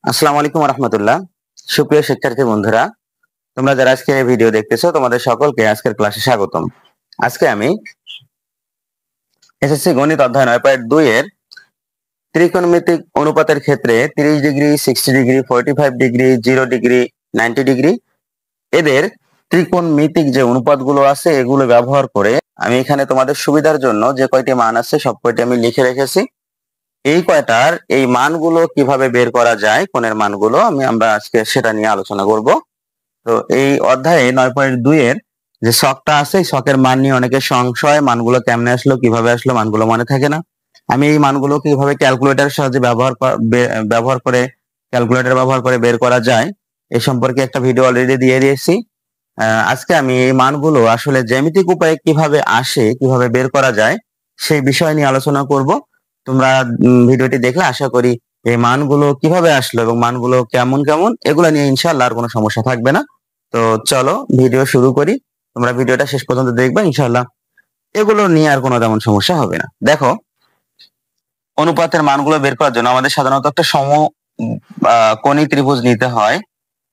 আসসালামু আলাইকুম রহমতুল্লাহ। সুপ্রিয় শিক্ষার্থী বন্ধুরা, তোমরা যারা আজকে এই ভিডিও দেখতেছো তোমাদের সকলকে আজকের ক্লাসে স্বাগতম। আজকে আমি এসএসসি গণিত অধ্যায় 9.2 এর ত্রিকোণমিতিক অনুপাতের ক্ষেত্রে 30 degree, 60 degree, 45 degree, 0 degree, 90 degree এদের ত্রিকোণমিতিক যে অনুপাতগুলো আছে এগুলো ব্যবহার করে আমি এখানে তোমাদের সুবিধার জন্য যে কয়টি মান আছে সব কয়টি আমি লিখে রেখেছি। এই কয়টার এই মানগুলো কিভাবে বের করা যায়, কোণের মানগুলো আমরা আজকে সেটা নিয়ে আলোচনা করব। তো এই অধ্যায়ে 9.2 এর যে শখটা আছে এই শখের মান নিয়ে অনেকের সংশয়, মানগুলো কেমনে আসলো, কিভাবে আসলো, মানগুলো মনে থাকে না। আমি এই মানগুলো কিভাবে ক্যালকুলেটরের সাহায্যে ক্যালকুলেটর ব্যবহার করে বের করা যায় এই সম্পর্কে একটা ভিডিও অলরেডি দিয়ে দিয়েছি। আজকে আমি এই মানগুলো আসলে জ্যামিতিক উপায়ে কিভাবে আসে, কিভাবে বের করা যায় সেই বিষয় নিয়ে আলোচনা করব। তোমরা ভিডিওটি দেখলে আশা করি এই মানগুলো কিভাবে আসলো এবং মানগুলো কেমন কেমন এগুলো নিয়ে ইনশাআল্লাহ আর কোনো সমস্যা থাকবে না। তো চলো ভিডিও শুরু করি। তোমরা ভিডিওটা শেষ পর্যন্ত দেখবে, ইনশাআল্লাহ এগুলো নিয়ে আর কোনো তেমন সমস্যা হবে না। দেখো, অনুপাতের মানগুলো বের করার জন্য আমাদের সাধারণত একটা সমকোণী ত্রিভুজ নিতে হয়।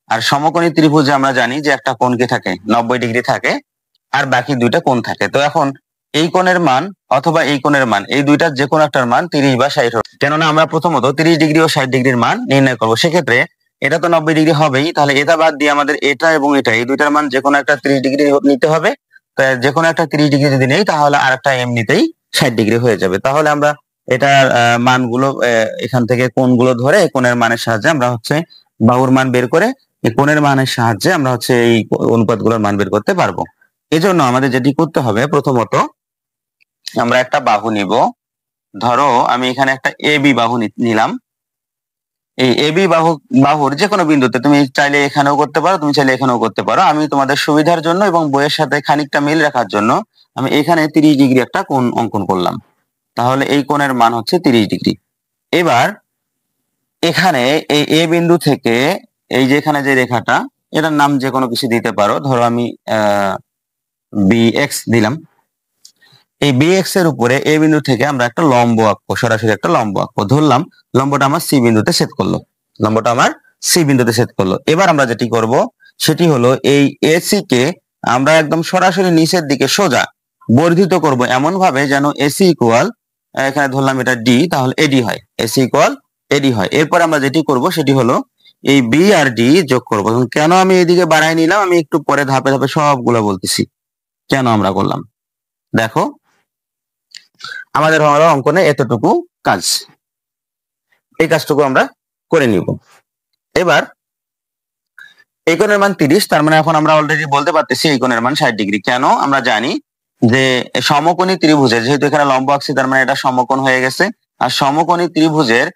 আর সমকোণী ত্রিভুজে আমরা জানি যে একটা কোণ কি থাকে, 90 ডিগ্রি থাকে, আর বাকি দুইটা কোণ থাকে। তো এখন এই কোণের মান অথবা এই কোণের মান, এই দুইটার যে কোনো একটার মান 30 বা 60 হবে। কেননা আমরা প্রথমত 30 ডিগ্রি ও 60 ডিগ্রির মান নির্ণয় করবো। সেক্ষেত্রে এটা তো 90 ডিগ্রি হবেই, তাহলে এটা বাদ দিয়ে আমাদের এটা এবং এটা এই দুইটার মান যে কোনো একটা 30 ডিগ্রি নিতে হবে। যে কোনো একটা 30 ডিগ্রি যদি নেই তাহলে আর একটা এমনিতেই 60 ডিগ্রি হয়ে যাবে। তাহলে আমরা এটার মানগুলো এখান থেকে কোণগুলো ধরে কোণের মানের সাহায্যে আমরা বাহুর মান বের করে এই কোণের মানের সাহায্যে আমরা এই অনুপাতগুলোর মান বের করতে পারবো। এজন্য আমাদের যেটি করতে হবে, প্রথমত আমরা একটা বাহু নিব। ধরো আমি এখানে একটা এবি বাহু নিলাম। এই এবি বাহুর যে কোনো বিন্দুতে, তুমি চাইলে এখানেও করতে পারো, তুমি চাইলে এখানেও করতে পারো। আমি তোমাদের সুবিধার জন্য এবং বইয়ের সাথে খানিকটা মিল রাখার জন্য আমি এখানে 30 ডিগ্রি একটা কোণ অঙ্কন করলাম। তাহলে এই কোণের মান হচ্ছে 30 ডিগ্রি। এবার এখানে এই এ বিন্দু থেকে এই যে এখানে যে রেখাটা, এটার নাম যে কোনো কিছু দিতে পারো। ধরো আমি বিএক্স দিলাম। এই বিএক্স এর উপরে এ বিন্দু থেকে আমরা একটা লম্ব আঁকবো, সরাসরি একটা লম্ব আঁকবো। ধরলাম লম্বটা আমার সি বিন্দুতে ছেদ করলো, লম্বটা আমার সি বিন্দুতে ছেদ করলো। এবার আমরা যেটি করব সেটি হলো এই এসি কে আমরা একদম সরাসরি নিচের দিকে সোজা বর্ধিত করব এমন ভাবে যেন এসি ইকুয়াল, এখানে ধরলাম এটা ডি, তাহলে এডি হয়, এসি ইকুয়াল এডি হয়। এরপর আমরা যেটি করব সেটি হলো এই বি আর ডি যোগ করবো। কেন আমি এদিকে বাড়াই নিলাম আমি একটু পরে ধাপে ধাপে সবগুলো বলতেছি কেন আমরা করলাম। দেখো, আমাদের হলো অঙ্কনে এতটুকু কাজ, এই কাজটুকু আমরা করে নিব। এবার এই কোণের মান 30, তার মানে এখন আমরা অলরেডি বলতে পারতেছি এই কোণের মান 60 ডিগ্রি। কেন? আমরা জানি যে সমকোণী ত্রিভুজের, যেহেতু এখানে লম্ব আঁকছি তার মানে এটা সমকোণ হয়ে গেছে। আর সমকোণী ত্রিভুজের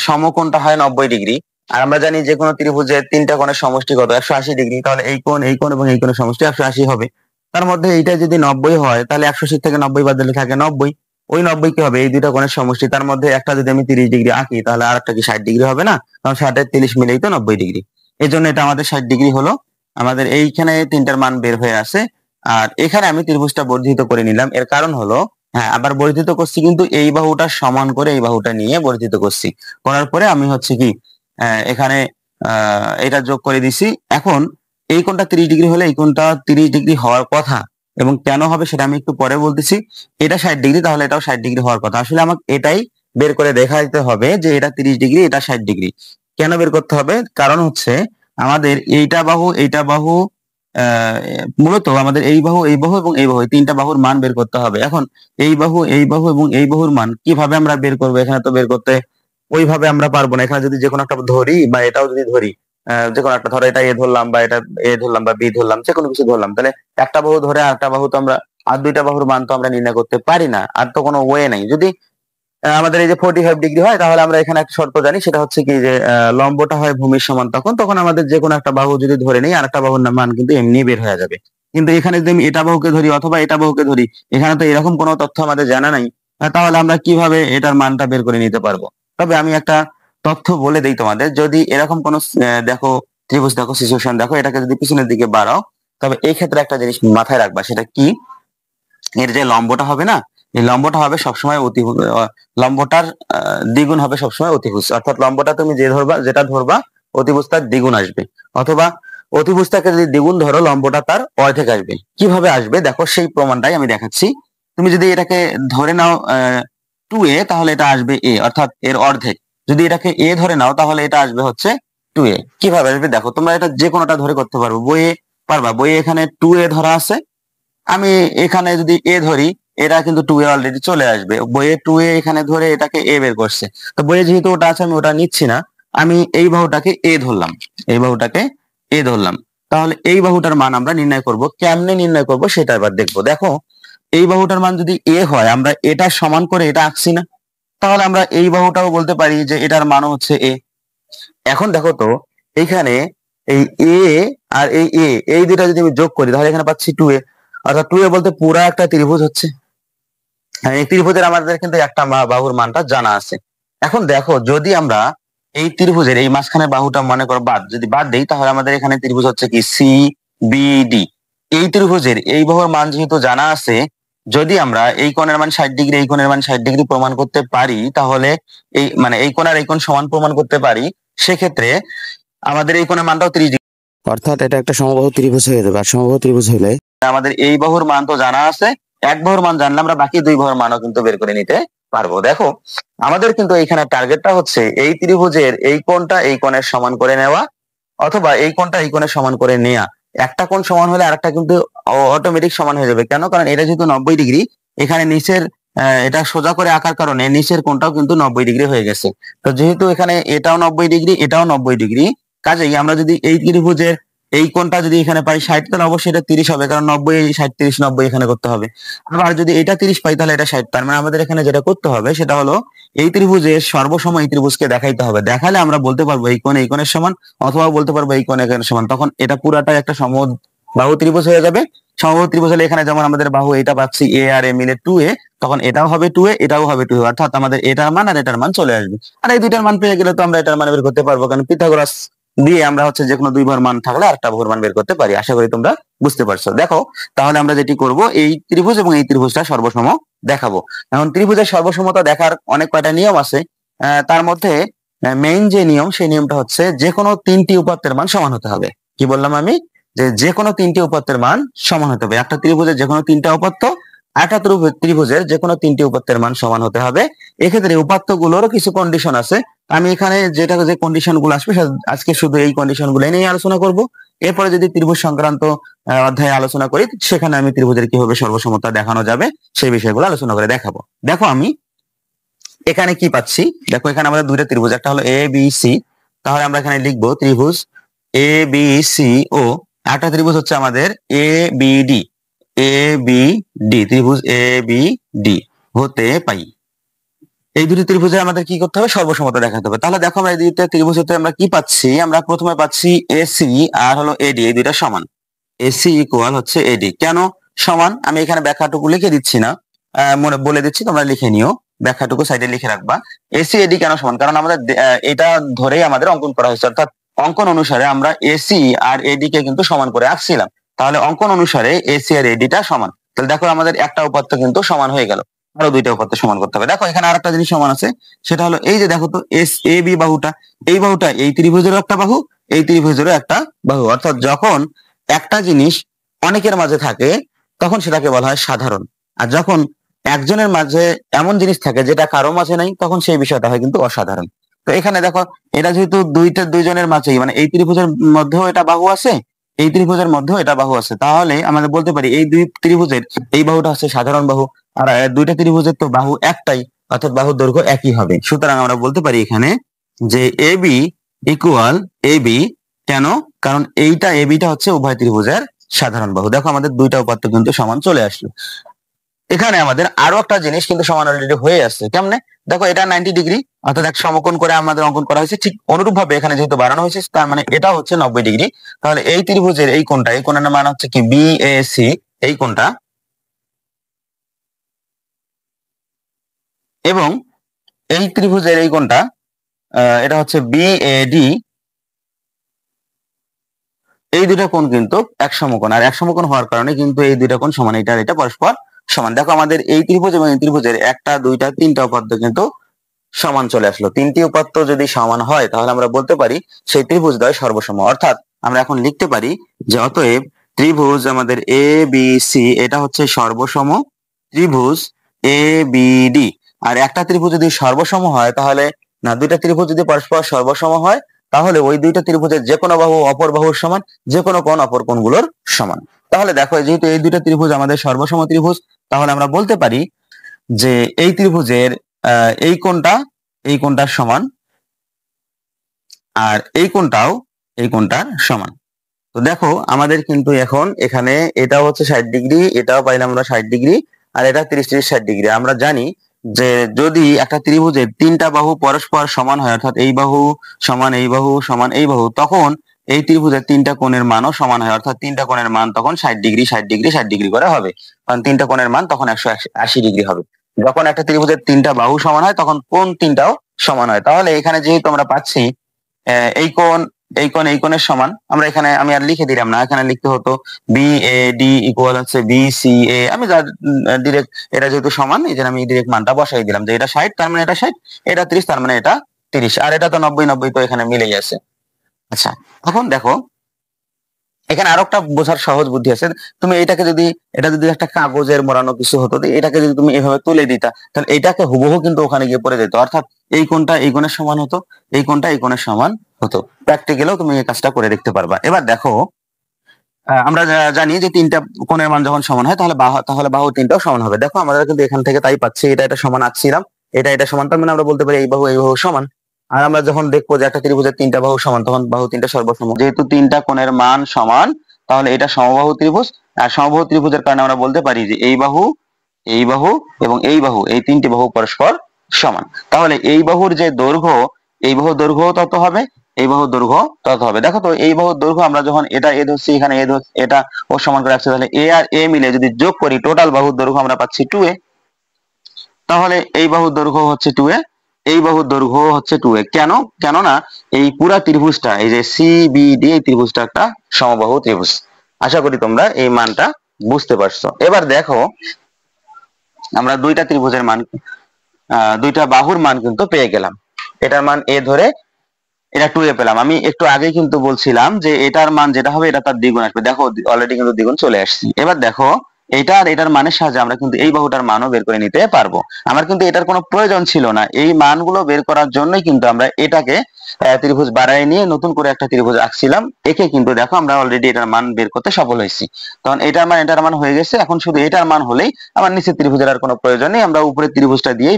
সমকোণটা হয় 90 ডিগ্রি। আর আমরা জানি যে কোনো ত্রিভুজের তিনটা কোণের সমষ্টি কত, 180 ডিগ্রি। তাহলে এই কোণ এবং এই কোণের সমষ্টি 180 হবে। তার মধ্যে এইটা যদি 90 হয় তাহলে 180 থেকে 90 বাদ দিলে থাকে 90। ওই 90 কি হবে, এই দুইটা কোণের সমষ্টি, তার মধ্যে একটা যদি আমি 30 ডিগ্রি আঁকি তাহলে আর একটা কি 60 ডিগ্রি হবে না? কারণ 60 এর 30 মিলেই তো 90 ডিগ্রি। এই জন্য এটা আমাদের 60 ডিগ্রি হলো। আমাদের এইখানে তিনটার মান বের হয়ে আসে। আর এখানে আমি ত্রিভুজটা বর্ধিত করে নিলাম। এর কারণ হলো, হ্যাঁ, আবার বর্ধিত করছি কিন্তু এই বাহুটা সমান করে এই বাহুটা নিয়ে বর্ধিত করছি। করার পরে আমি কি এখানে এটা যোগ করে দিছি। এখন এই কোণটা 30 ডিগ্রি হলে এই কোণটা 30 ডিগ্রি হওয়ার কথা, এবং কেন হবে সেটা আমি একটু পরে বলতেছি। এটা 60 ডিগ্রি, তাহলে এটাও 60 ডিগ্রি হওয়ার কথা। আসলে আমাকে এটাই বের করে দেখাইতে হবে যে এটা 30 ডিগ্রি, এটা 60 ডিগ্রি। কেন বের করতে হবে? কারণ আমাদের এইটা বাহু মূলত আমাদের এই বাহু এবং এই বাহু, এই তিনটা বাহুর মান বের করতে হবে। এখন এই বাহু এবং এই বাহুর মান কিভাবে আমরা বের করবো? এখানে তো বের করতে ওইভাবে আমরা পারবো না। এখানে যদি যে কোনো একটা ধরি বা এটাও যদি ধরি, যে কোনো একটা, ধরো এটা এ ধরলাম বা এটা এ ধরলাম বা বি ধরলাম, যে কোনো কিছু ধরলাম, তাহলে একটা বাহু ধরে আর একটা বাহু তো আমরা, আর দুইটা বাহুর মান তো আমরা নির্ণয় করতে পারি না। আর তো কোনো ওয়ে নাই। যদি আমাদের এই যে 45 ডিগ্রি হয় তাহলে আমরা এখানে একটা শর্ত জানি, সেটা হচ্ছে কি যে লম্বটা হয় ভূমির সমান, তখন আমাদের যে কোনো একটা বাহু যদি ধরে নেই আর একটা বাহুর মান কিন্তু এমনি বের হয়ে যাবে। কিন্তু এখানে যদি আমি এটা বাহুকে ধরি অথবা এটা বাহুকে ধরি, এখানে তো এরকম কোনো তথ্য আমাদের জানা নাই। তাহলে আমরা কিভাবে এটার মানটা বের করে নিতে পারবো? তবে আমি একটা তথ্য বলে দেই তোমাদের, যদি এরকম কোনো দেখো ত্রিভুজ, দেখো সিচুয়েশন দেখো, এটাকে যদি পিছনের দিকে বাড়াও, তবে এই ক্ষেত্রে একটা জিনিস মাথায় রাখবা, সেটা কি, এর যে লম্বটা হবে না, এই লম্বটা হবে সবসময় লম্বটার দ্বিগুণ হবে সবসময় অতিভুজ, অর্থাৎ লম্বটা তুমি যেটা ধরবা অতিভুজ তার দ্বিগুণ আসবে, অথবা অতিভুজটাকে যদি দ্বিগুণ ধরো লম্বটা তার অর্ধেক আসবে। কিভাবে আসবে দেখো, সেই প্রমাণটাই আমি দেখাচ্ছি। তুমি যদি এটাকে ধরে নাও 2a, তাহলে এটা আসবে a, অর্থাৎ এর অর্ধেক। যদি এটাকে a ধরে নাও তাহলে এটা আসবে হচ্ছে 2a। কিভাবে আসবে দেখো, তোমরা এটা যে কোনোটা ধরে করতে পারবো, বইয়ে পারবা। বইয়ে এখানে 2a ধরা আছে, আমি এখানে যদি a ধরি, এটা কিন্তু 2a অলরেডি চলে আসবে। বইয়ে 2a এখানে ধরে এটাকে a বের করছে, তো বইয়ে যেহেতু ওটা আছে আমি ওটা নিচ্ছি না, আমি এই বাহুটাকে a ধরলাম, এই বাহুটাকে a ধরলাম। তাহলে এই বাহুটার মান আমরা নির্ণয় করব। কেমনে নির্ণয় করব সেটা এবার দেখবো। দেখো, এই বাহুটার মান যদি a হয়, আমরা এটা সমান করে এটা আঁকছি না, তাহলে আমরা এই বাহুটাও বলতে পারি যে এটার মান হচ্ছে a। এখন দেখো তো, এইখানে এই a আর এই a, এই দুটা যদি আমি যোগ করি তাহলে এখানে পাচ্ছি 2a, অর্থাৎ 2a বলতে পুরা একটা ত্রিভুজ হচ্ছে। হ্যাঁ, এই ত্রিভুজের আমাদের কিন্তু একটা বাহুর মানটা জানা আছে। এখন দেখো, যদি আমরা এই ত্রিভুজের এই মাঝখানে বাহুটা মনে করো যদি বাদ দেই, তাহলে আমাদের এখানে ত্রিভুজ হচ্ছে কি সি বি ডি। এই ত্রিভুজের এই বাহুর মান যেহেতু জানা আছে, যদি আমরা এই কোণের মান 60 ডিগ্রি, এই কোণের মান 60 ডিগ্রি প্রমাণ করতে পারি, তাহলে এই কোণ আর এই কোণ সমান প্রমাণ করতে পারি, সেক্ষেত্রে আমাদের এই কোণের মানটাও 30 ডিগ্রি, অর্থাৎ এটা একটা সমবাহু ত্রিভুজ হয়ে যাবে। আর সমবাহু ত্রিভুজ হলে আমাদের এই বাহুর মান তো জানা আছে, এক বাহুর মান জানলে আমরা বাকি দুই বাহুর মানও কিন্তু বের করে নিতে পারবো। দেখো, আমাদের কিন্তু এখানে টার্গেটটা হচ্ছে এই ত্রিভুজের এই কোণটা এই কোণের সমান করে নেওয়া, অথবা এই কোণটা এই কোণের সমান করে নেওয়া। একটা কোণ সমান হলে আরেকটা কিন্তু অটোমেটিক সমান হয়ে যাবে। কেন? কারণ এটা যেহেতু 90 ডিগ্রি, এখানে নিচের এটা সোজা করে আঁকার কারণে নিচের কোণটাও কিন্তু 90 ডিগ্রি হয়ে গেছে। তো যেহেতু এখানে এটাও 90 ডিগ্রি, এটাও 90 ডিগ্রি, কাজেই আমরা যদি এই ত্রিভুজের এই কোণটা যদি এখানে পাই 60, তাহলে অবশ্যই এটা 30 হবে, কারণ 90 60 30 90 এখানে করতে হবে। আবার যদি এটা 30 পাই তাহলে এটা 60। তার মানে আমাদের এখানে যেটা করতে হবে সেটা হলো এই ত্রিভুজের সর্বসম এই ত্রিভুজকে দেখাইতে হবে। দেখালে আমরা বলতে পারবো এই কোণ এই কোণের সমান, অথবা বলতে পারবো এই কোণ এই কোণের সমান। তখন এটা পুরাটাই একটা সমবাহু ত্রিভুজ হয়ে যাবে। সমবাহু ত্রিভুজ হলে এখানে যেমন আমাদের বাহু এটা পাচ্ছি a আর a মিলে 2a, তখন এটাও হবে 2a, এটাও হবে 2a, অর্থাৎ আমাদের এটার মান আর এটার মান চলে আসবে। আর এই দুইটার মান পেয়ে গেলে তো আমরা এটার মান বের করতে পারবো, কারণ পিথাগোরাস দিয়ে আমরা হচ্ছে যে কোনো দুই বাহুর মান থাকলে আরেকটা বাহুর মান বের করতে পারি। আশা করি তোমরা বুঝতে পারছো। দেখো, তাহলে আমরা যেটি করব, এই ত্রিভুজ এবং এই ত্রিভুজটা সর্বসম দেখাবো। এখন ত্রিভুজের সর্বসমতা দেখার অনেক কয়টা নিয়ম আছে। তার মধ্যে মেইন যে নিয়ম, সেই নিয়মটা হচ্ছে যে কোনো তিনটি উপাত্তের মান সমান হতে হবে। কি বললাম আমি? যে কোনো তিনটি উপাত্তের মান সমান হতে হবে। একটা ত্রিভুজের যে কোনো তিনটা উপাত্ত, একটা ত্রিভুজের যে কোনো তিনটি উপাত্তের মান সমান হতে হবে। এক্ষেত্রে উপাত্তগুলোরও কিছু কন্ডিশন আছে। আমি এখানে যে কন্ডিশন গুলো আসবে আজকে শুধু এই কন্ডিশন গুলো নিয়ে আলোচনা করব। এরপরে যদি ত্রিভুজ সংক্রান্ত অধ্যায়ে আলোচনা করি, সেখানে আমি ত্রিভুজের কিভাবে সর্বসমতা দেখানো যাবে সেই বিষয়গুলো আলোচনা করে দেখাবো। দেখো, আমি এখানে কি পাচ্ছি, দেখো এখানে আমাদের দুইটা ত্রিভুজ, একটা হলো এ বি সি। তাহলে আমরা এখানে লিখবো ত্রিভুজ এ বি সি ও একটা ত্রিভুজ হচ্ছে আমাদের A B D. A B D, ত্রিভুজ এ বি ডি হতে পাই। এই দুটি ত্রিভুজে আমাদের কি করতে হবে? সর্বসমতা দেখাতে হবে। তাহলে দেখো, আমরা এই দুইটা ত্রিভুজ হতে আমরা কি পাচ্ছি? আমরা প্রথমে পাচ্ছি এসি আর হলো এডি, এই দুইটা সমান। এসি ইকুয়াল হচ্ছে এডি। কেন সমান? আমি এখানে ব্যাখ্যাটুকু লিখে দিচ্ছি না, মনে বলে দিচ্ছি, তোমরা লিখে নিও। ব্যাখ্যাটুকু সাইডে লিখে রাখবা। এসি এডি কেন সমান? কারণ আমাদের এটা ধরেই আমাদের অঙ্কন করা হয়েছে, অর্থাৎ অঙ্কন অনুসারে আমরা এসি আর এডি কে কিন্তু সমান করে আঁকছিলাম। তাহলে অঙ্কন অনুসারে এসি আর এডিটা সমান। তাহলে দেখো, আমাদের একটা উপাত্ত কিন্তু সমান হয়ে গেল, আরো দুইটা উপাত্ত সমান করতে হবে। দেখো, এখানে আরেকটা জিনিস সমান আছে, সেটা হলো এই যে দেখো তো, এস এ বি বাহুটা, এই বাহুটা এই ত্রিভুজেরও একটা বাহু, এই ত্রিভুজেরও একটা বাহু। অর্থাৎ যখন একটা জিনিস অনেকের মাঝে থাকে তখন সেটাকে বলা হয় সাধারণ, আর যখন একজনের মাঝে এমন জিনিস থাকে যেটা কারো মাঝে নাই, তখন সেই বিষয়টা হয় কিন্তু অসাধারণ। তো এখানে দেখো, এটা যেহেতু দুইজনের মাঝেই, মানে এই ত্রিভুজের মধ্যেও এটা বাহু আছে, এই ত্রিভুজের মধ্যেও এটা বাহু আছে, তাহলে আমরা বলতে পারি এই দুই ত্রিভুজের এই বাহুটা হচ্ছে সাধারণ বাহু। আর দুইটা ত্রিভুজের তো বাহু একটাই, অর্থাৎ বাহুর দৈর্ঘ্য একই হবে। সুতরাং আমরা বলতে পারি এখানে যে A B equal A B. কেন? কারণ এইটা এ বিটা হচ্ছে উভয় ত্রিভুজের সাধারণ বাহু। দেখো, আমাদের দুইটা উপাত্ত কিন্তু সমান চলে আসলো। এখানে আমাদের আরো একটা জিনিস কিন্তু সমান অলরেডি হয়ে আসছে। কেমনে? দেখো, এটা 90 ডিগ্রি, অর্থাৎ এক সমকোণ করে আমাদের অঙ্কন করা হয়েছে। ঠিক অনুরূপ ভাবে এখানে যেহেতু বাড়ানো হয়েছে, তার মানে এটা হচ্ছে 90 ডিগ্রি। তাহলে এই ত্রিভুজের এই কোণটা, এই কোণের মান হচ্ছে কি বি এ সি, এই কোণটা, এবং এই ত্রিভুজের এই কোণটা এটা হচ্ছে বি এ ডি। এই দুইটা কোণ কিন্তু এক সমকোণ, আর এক সমকোণ হওয়ার কারণে কিন্তু এই দুইটা কোণ সমান, এটা আর এটা পরস্পর সমান। দেখো আমাদের এই ত্রিভুজ এবং এই ত্রিভুজের একটা দুইটা তিনটা উপাত্ত কিন্তু সমান চলে আসলো। তিনটি উপাত্ত যদি সমান হয় তাহলে আমরা বলতে পারি সেই ত্রিভুজদ্বয় সর্বসম। অর্থাৎ আমরা এখন লিখতে পারি যে অতএব ত্রিভুজ আমাদের এ বি সি এটা হচ্ছে সর্বসম ত্রিভুজ এ বি ডি। আর একটা ত্রিভুজ যদি সর্বসম হয় তাহলে, না, দুইটা ত্রিভুজ যদি পরস্পর সর্বসম হয় তাহলে ওই দুইটা ত্রিভুজের যে কোনো বাহু অপর বাহুর সমান, যে কোনো কোণ অপর কোণগুলোর সমান। তাহলে দেখো যেহেতু এই দুইটা ত্রিভুজ আমাদের সর্বসম ত্রিভুজ, তাহলে আমরা বলতে পারি যে এই ত্রিভুজের এই কোণটার সমান, আর এই কোণটার সমান। তো দেখো আমাদের কিন্তু এখন এখানে এটাও হচ্ছে 60°, এটাও পাইলাম আমরা 60°, আর এটা 30-30-60°। আমরা জানি যে যদি একটা ত্রিভুজের তিনটা বাহু পরস্পর সমান হয়, অর্থাৎ এই বাহু সমান এই বাহু সমান এই বাহু, তখন এই ত্রিভুজের তিনটা কোণের মানও সমান হয়। অর্থাৎ তিনটা কোণের মান তখন 60°, 60°, 60° করে হবে, কারণ তিনটা কোণের মান তখন 180° হবে। যখন একটা ত্রিভুজের তিনটা বাহু সমান হয় তখন কোণ তিনটাও সমান হয়। তাহলে এখানে যেহেতু আমরা পাচ্ছি এই কোণ এই কোণের সমান, আমরা এখানে আমি আর লিখে দিলাম না, এখানে লিখতে হতো বি এ ডি ইকুয়াল হচ্ছে বি সি এ। আমি ডিরেক্ট এটা যেহেতু সমান এই জন্য আমি ডিরেক্ট মানটা বসাই দিলাম যে এটা 60 তার মানে এটা 60, এটা 30 তার মানে এটা 30, আর এটা তো 90-90, তো এখানে মিলেই আছে। আচ্ছা, এখন দেখো এখানে আরো একটা বোঝার সহজ বুদ্ধি আছে। তুমি এটা যদি একটা কাগজের মোড়ানো কিছু হতো, এটাকে যদি তুমি এভাবে তুলে দিতা তাহলে এটাকে হুবহু কিন্তু ওখানে গিয়ে পড়ে যেত। অর্থাৎ এই কোণটা এই কোণের সমান হতো, এই কোণটা এই কোণের সমান হতো। প্র্যাকটিক্যালেও তুমি এই কাজটা করে দেখতে পারবা। এবার দেখো আমরা জানি যে তিনটা কোণের মান যখন সমান হয় তাহলে বাহু তিনটাও সমান হবে। দেখো আমরা কিন্তু এখান থেকে তাই পাচ্ছি, এটা সমান আঁকছিলাম, এটা সমান, তার মানে আমরা বলতে পারি এই বাহু সমান। আর আমরা যখন দেখবো যে একটা ত্রিভুজের তিনটা বাহু সমান, তখন বাহু তিনটা সর্বসম। যেহেতু তিনটা কোণের মান সমান তাহলে এটা সমবাহু ত্রিভুজ। আর সমবাহু ত্রিভুজের কারণে আমরা বলতে পারি যে এই বাহু এবং এই বাহু, এই তিনটি বাহু পরস্পর সমান। তাহলে এই বাহুর যে দৈর্ঘ্য, এই বাহুর দৈর্ঘ্য তত হবে, এই বাহুর দৈর্ঘ্য তত হবে। দেখো তো এই বাহুর দৈর্ঘ্য আমরা যখন এটা এ ধরছি, এখানে এ ধরছি, এটা ও সমান করে রাখছি, তাহলে এ আর এ মিলে যদি যোগ করি টোটাল বাহুর দৈর্ঘ্য আমরা পাচ্ছি 2a। তাহলে এই বাহুর দৈর্ঘ্য হচ্ছে 2a, এই বাহুর দৈর্ঘ্য হচ্ছে 2a। কেননা এই পুরা ত্রিভুজটা, এই যে সিবিডি, এই ত্রিভুজটা একটা সমবাহু ত্রিভুজ। আশা করি তোমরা এই মানটা বুঝতে পারছো। এবার দেখো আমরা দুইটা ত্রিভুজের মান, দুইটা বাহুর মান কিন্তু পেয়ে গেলাম। এটার মান এ ধরে এটা 2a পেলাম। আমি একটু আগে কিন্তু বলছিলাম যে এটার মান যেটা হবে এটা তার দ্বিগুণ আসবে। দেখো অলরেডি কিন্তু দ্বিগুণ চলে আসছে। এবার দেখো এটা আর এটার মানের সাহায্যে আমরা কিন্তু এই বাহুটার মানও বের করে নিতে পারবো। আমার কিন্তু এটার কোনো প্রয়োজন ছিল না, এই মানগুলো বের করার জন্যই কিন্তু আমরা এটাকে ত্রিভুজ বাড়ায় নিয়ে নতুন করে একটা ত্রিভুজ আঁকছিলাম। একে কিন্তু দেখো আমরা অলরেডি এটার মান বের করতে সফল হয়েছি। তখন এটার মান হয়ে গেছে। এখন শুধু এটার মান হলেই আমার নিচের ত্রিভুজের আর কোনো প্রয়োজন নেই। আমরা উপরের ত্রিভুজটা দিয়েই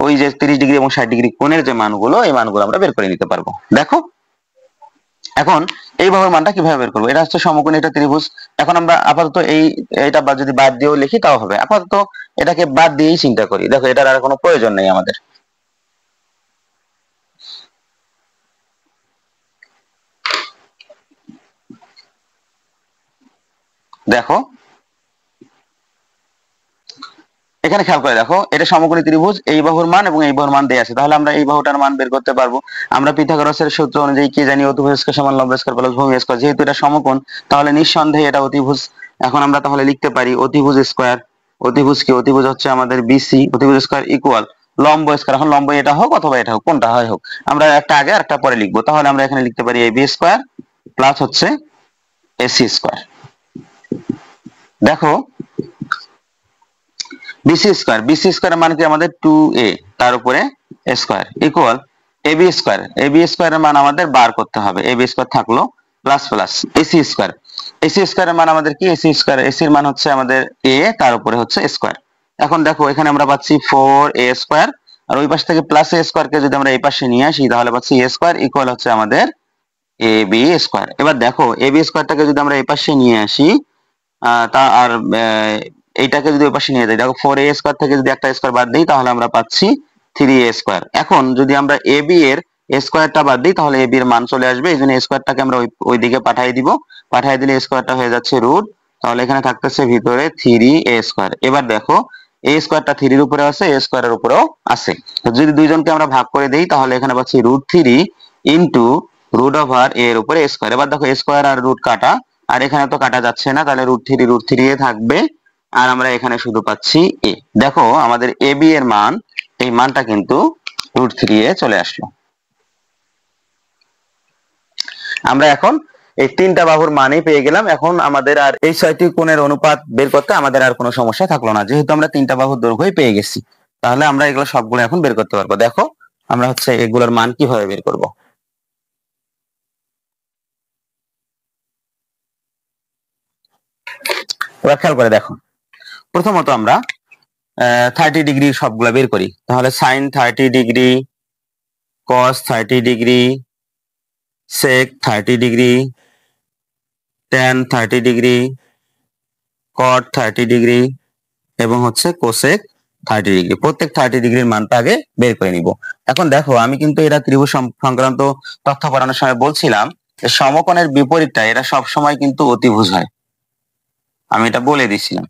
ওই যে 30° এবং 60° কোণের যে মানগুলো, এই মানগুলো আমরা বের করে নিতে পারবো। দেখো এখন এই বাহুর মানটা কিভাবে বের করবো? এটা হচ্ছে সমকোণী একটা ত্রিভুজ। এখন আমরা আপাতত এটা যদি বাদ দিয়েও লিখি তাও হবে। আপাতত এটাকে বাদ দিয়েই চিন্তা করি। দেখো এটার আর কোনো প্রয়োজন নেই আমাদের। দেখো এখানে খেয়াল করে দেখো, এটা সমকোণী ত্রিভুজ, এই বাহুর মান এবং এই বাহুর মান দেয়া আছে, তাহলে আমরা এই বাহুটার মান বের করতে পারবো। আমরা পিথাগোরাসের সূত্র অনুযায়ী কি জানি, অতিভুজ স্কয়ার সমান লম্ব স্কয়ার প্লাস ভূমি স্কয়ার। যেহেতু এটা সমকোণ তাহলে নিঃসন্দেহে এটা অতিভুজ। এখন আমরা তাহলে লিখতে পারি অতিভুজ স্কয়ার, অতিভুজ কি, অতিভুজ হচ্ছে আমাদের বিসি, অতিভুজ স্কয়ার ইকুয়াল লম্ব স্কয়ার। এখন লম্ব এটা হোক অথবা এটা হোক, কোনটা হয় হোক, আমরা একটা আগে আর একটা পরে লিখবো। তাহলে আমরা এখানে লিখতে পারি এবি স্কয়ার প্লাস হচ্ছে এসি স্কয়ার। দেখো বিসি স্কয়ার মানে কি আমাদের 2a তার উপরে স্কয়ার ইকুয়াল এবি স্কয়ারের মান আমাদের বার করতে হবে। এবি স্কয়ার থাকলো প্লাস প্লাস এসি স্কয়ারের মান আমাদের কি, এসির মান হচ্ছে আমাদের a তার উপরে হচ্ছে স্কয়ার। এখন দেখো এখানে আমরা পাচ্ছি 4a স্কয়ার, আর ওই পাশ থেকে প্লাস a স্কয়ার কে যদি আমরা এই পাশে নিয়ে আসি তাহলে পাচ্ছি a স্কয়ার ইকুয়াল হচ্ছে আমাদের এবি স্কয়ার। এবার দেখো এবি স্কয়ারটাকে যদি আমরা এই পাশে নিয়ে আসি তা আর এইটাকে যদি ওই পাশে নিয়ে যাই, দেখো 4a স্কয়ার থেকে যদি একটা স্কয়ার বাদ দিই তাহলে আমরা পাচ্ছি 3a স্কয়ার। এখন যদি আমরা ab এর স্কয়ারটা বাদ দিই তাহলে ab এর মান চলে আসবে, এই জন্য স্কয়ারটাকে আমরা ওই দিকে পাঠিয়ে দিব। পাঠিয়ে দিলে স্কয়ারটা হয়ে যাচ্ছে রুট, তাহলে এখানে থাকতেছে ভিতরে 3a স্কয়ার। এবার দেখো a স্কয়ারটা 3 এর উপরে আছে, a স্কয়ারের উপরেও আছে। তো যদি দুইজনকে আমরা ভাগ করে দেই তাহলে এখানে পাচ্ছি √3 ইনটু রুট ওভার a এর উপরে স্কয়ার। এবার দেখো স্কয়ার আর রুট কাটা, আর এখানে তো কাটা যাচ্ছে না, তাহলে √3 এ থাকবে। আর আমরা এখানে শুধু পাচ্ছি এ। দেখো আমাদের এ বি এর মান, এই মানটা কিন্তু √3 এ চলে আসলো। আমরা এখন এই তিনটা বাহুর মানই পেয়ে গেলাম। এখন আমাদের আর এই 6টি কোণের অনুপাত বের করতে আমাদের আর কোনো সমস্যা থাকলো না, যেহেতু আমরা তিনটা বাহুর দৈর্ঘ্যই পেয়ে গেছি। তাহলে আমরা এগুলো সবগুলো এখন বের করতে পারবো। দেখো আমরা হচ্ছে এগুলোর মান কিভাবে বের করব। এবার খেয়াল করে দেখো, প্রথমত আমরা 30 ডিগ্রি সবগুলা বের করি। তাহলে সাইন 30 ডিগ্রি, কস 30 ডিগ্রি, সেক 30 ডিগ্রি, ট্যান 30 ডিগ্রি, কট 30 ডিগ্রি এবং হচ্ছে কোসেক 30 ডিগ্রি। প্রত্যেক 30 ডিগ্রির মানটা আগে বের করে নিব। এখন দেখো আমি কিন্তু এরা ত্রিভুজ সংক্রান্ত তথ্য পড়ানোর সময় বলছিলাম যে সমকোণের বিপরীতটা এরা সব সময় কিন্তু অতিভুজ হয়, আমি এটা বলে দিছিলাম।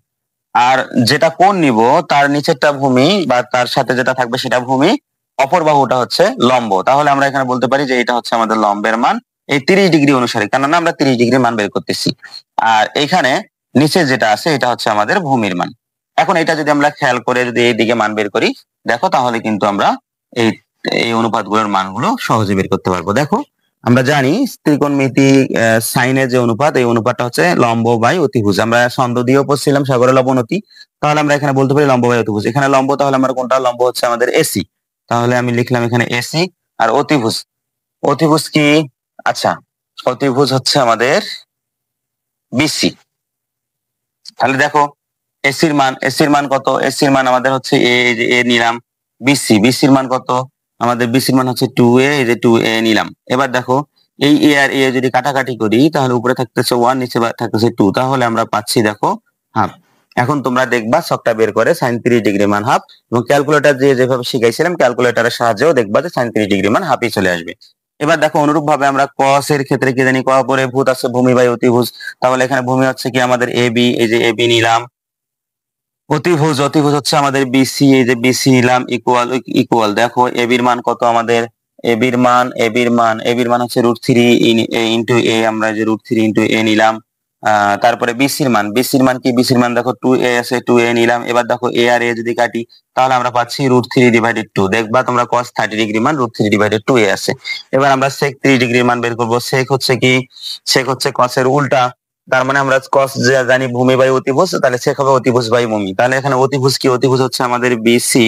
আর যেটা কোণ নিব তার নিচেরটা ভূমি বা তার সাথে যেটা থাকবে সেটা ভূমি, অপর বাহুটা হচ্ছে লম্ব। তাহলে আমরা এখানে বলতে পারি যে এটা হচ্ছে আমাদের লম্বের মান এই 30 ডিগ্রি অনুসারে, কেননা আমরা 30 ডিগ্রি মান বের করতেছি। আর এখানে নিচে যেটা আছে এটা হচ্ছে আমাদের ভূমির মান। এখন এটা যদি আমরা খেয়াল করে যদি এই দিকে মান বের করি, দেখো তাহলে কিন্তু আমরা এই এই অনুপাতগুলোর মানগুলো সহজে বের করতে পারবো। দেখো আমরা জানি ত্রিকোণমিতি সাইনের যে অনুপাত, এই অনুপাতটা হচ্ছে লম্ব বাই অতিভুজ। আমরা ছন্দ দিয়েও পড়ছিলাম সাগরের লবণতি। তাহলে আমরা এখানে বলতে পারি লম্ব বাই অতিভুজ। এখানে লম্ব, তাহলে আমরা কোনটা লম্ব হচ্ছে আমাদের এসি, তাহলে আমি লিখলাম এখানে এসি। আর অতিভুজ, অতিভুজ কি? আচ্ছা, অতিভুজ হচ্ছে আমাদের বিসি। তাহলে দেখো এসির মান কত? এসির মান আমাদের হচ্ছে এ, এই যে এ নিলাম। বিসির মান কত? আমাদের বিসির মান হচ্ছে 2a, এই যে 2a নিলাম। এবার দেখো এই এ আর এ যদি কাটাকাটি করি তাহলে উপরে থাকতেছে 1, নিচে থাকতেছে 2, তাহলে আমরা পাচ্ছি দেখো হাফ। এখন তোমরা দেখবা ছকটা বের করে sin 30 ডিগ্রি মান হাফ, এবং ক্যালকুলেটর দিয়ে যেভাবে শিখাইছিলাম ক্যালকুলেটরের সাহায্যেও দেখবা যে sin 30 ডিগ্রি মান হাফই চলে আসবে। এবার দেখো অনুরূপ ভাবে আমরা কস এর ক্ষেত্রে কি জানি, ক পরে ভূত আছে ভূমি বাই অতিভুজ। তাহলে এখানে ভূমি হচ্ছে কি আমাদের এ বি, এই যে এ বি নিলাম। অতিভুজ হচ্ছে আমাদের বিসি, এই যে বিসি নিলাম। ইকুয়াল ইকুয়াল দেখো এবির মান কত আমাদের? এবির মান হচ্ছে √3 ইন্টু এ, আমরা যে √3 ইন্টু এ নিলাম। তারপরে বিসির মান কি? বিসির মান দেখো 2a আছে, 2a নিলাম। এবার দেখো এ আর এ যদি কাটি তাহলে আমরা পাচ্ছি √3/2। দেখবা তোমরা cos 30 ডিগ্রি মান √3/2a আছে। এবার আমরা sec 30 ডিগ্রির মান বের করবো। সেক হচ্ছে কি? সেক হচ্ছে cos এর উল্টা। তার মানে আমরা cos যে জানি ভূমি বাই অতিভুজ, তাহলে sec হবে অতিভুজ বাই ভূমি। তাহলে এখানে অতিভুজ কি? অতিভুজ হচ্ছে আমাদের বিসি।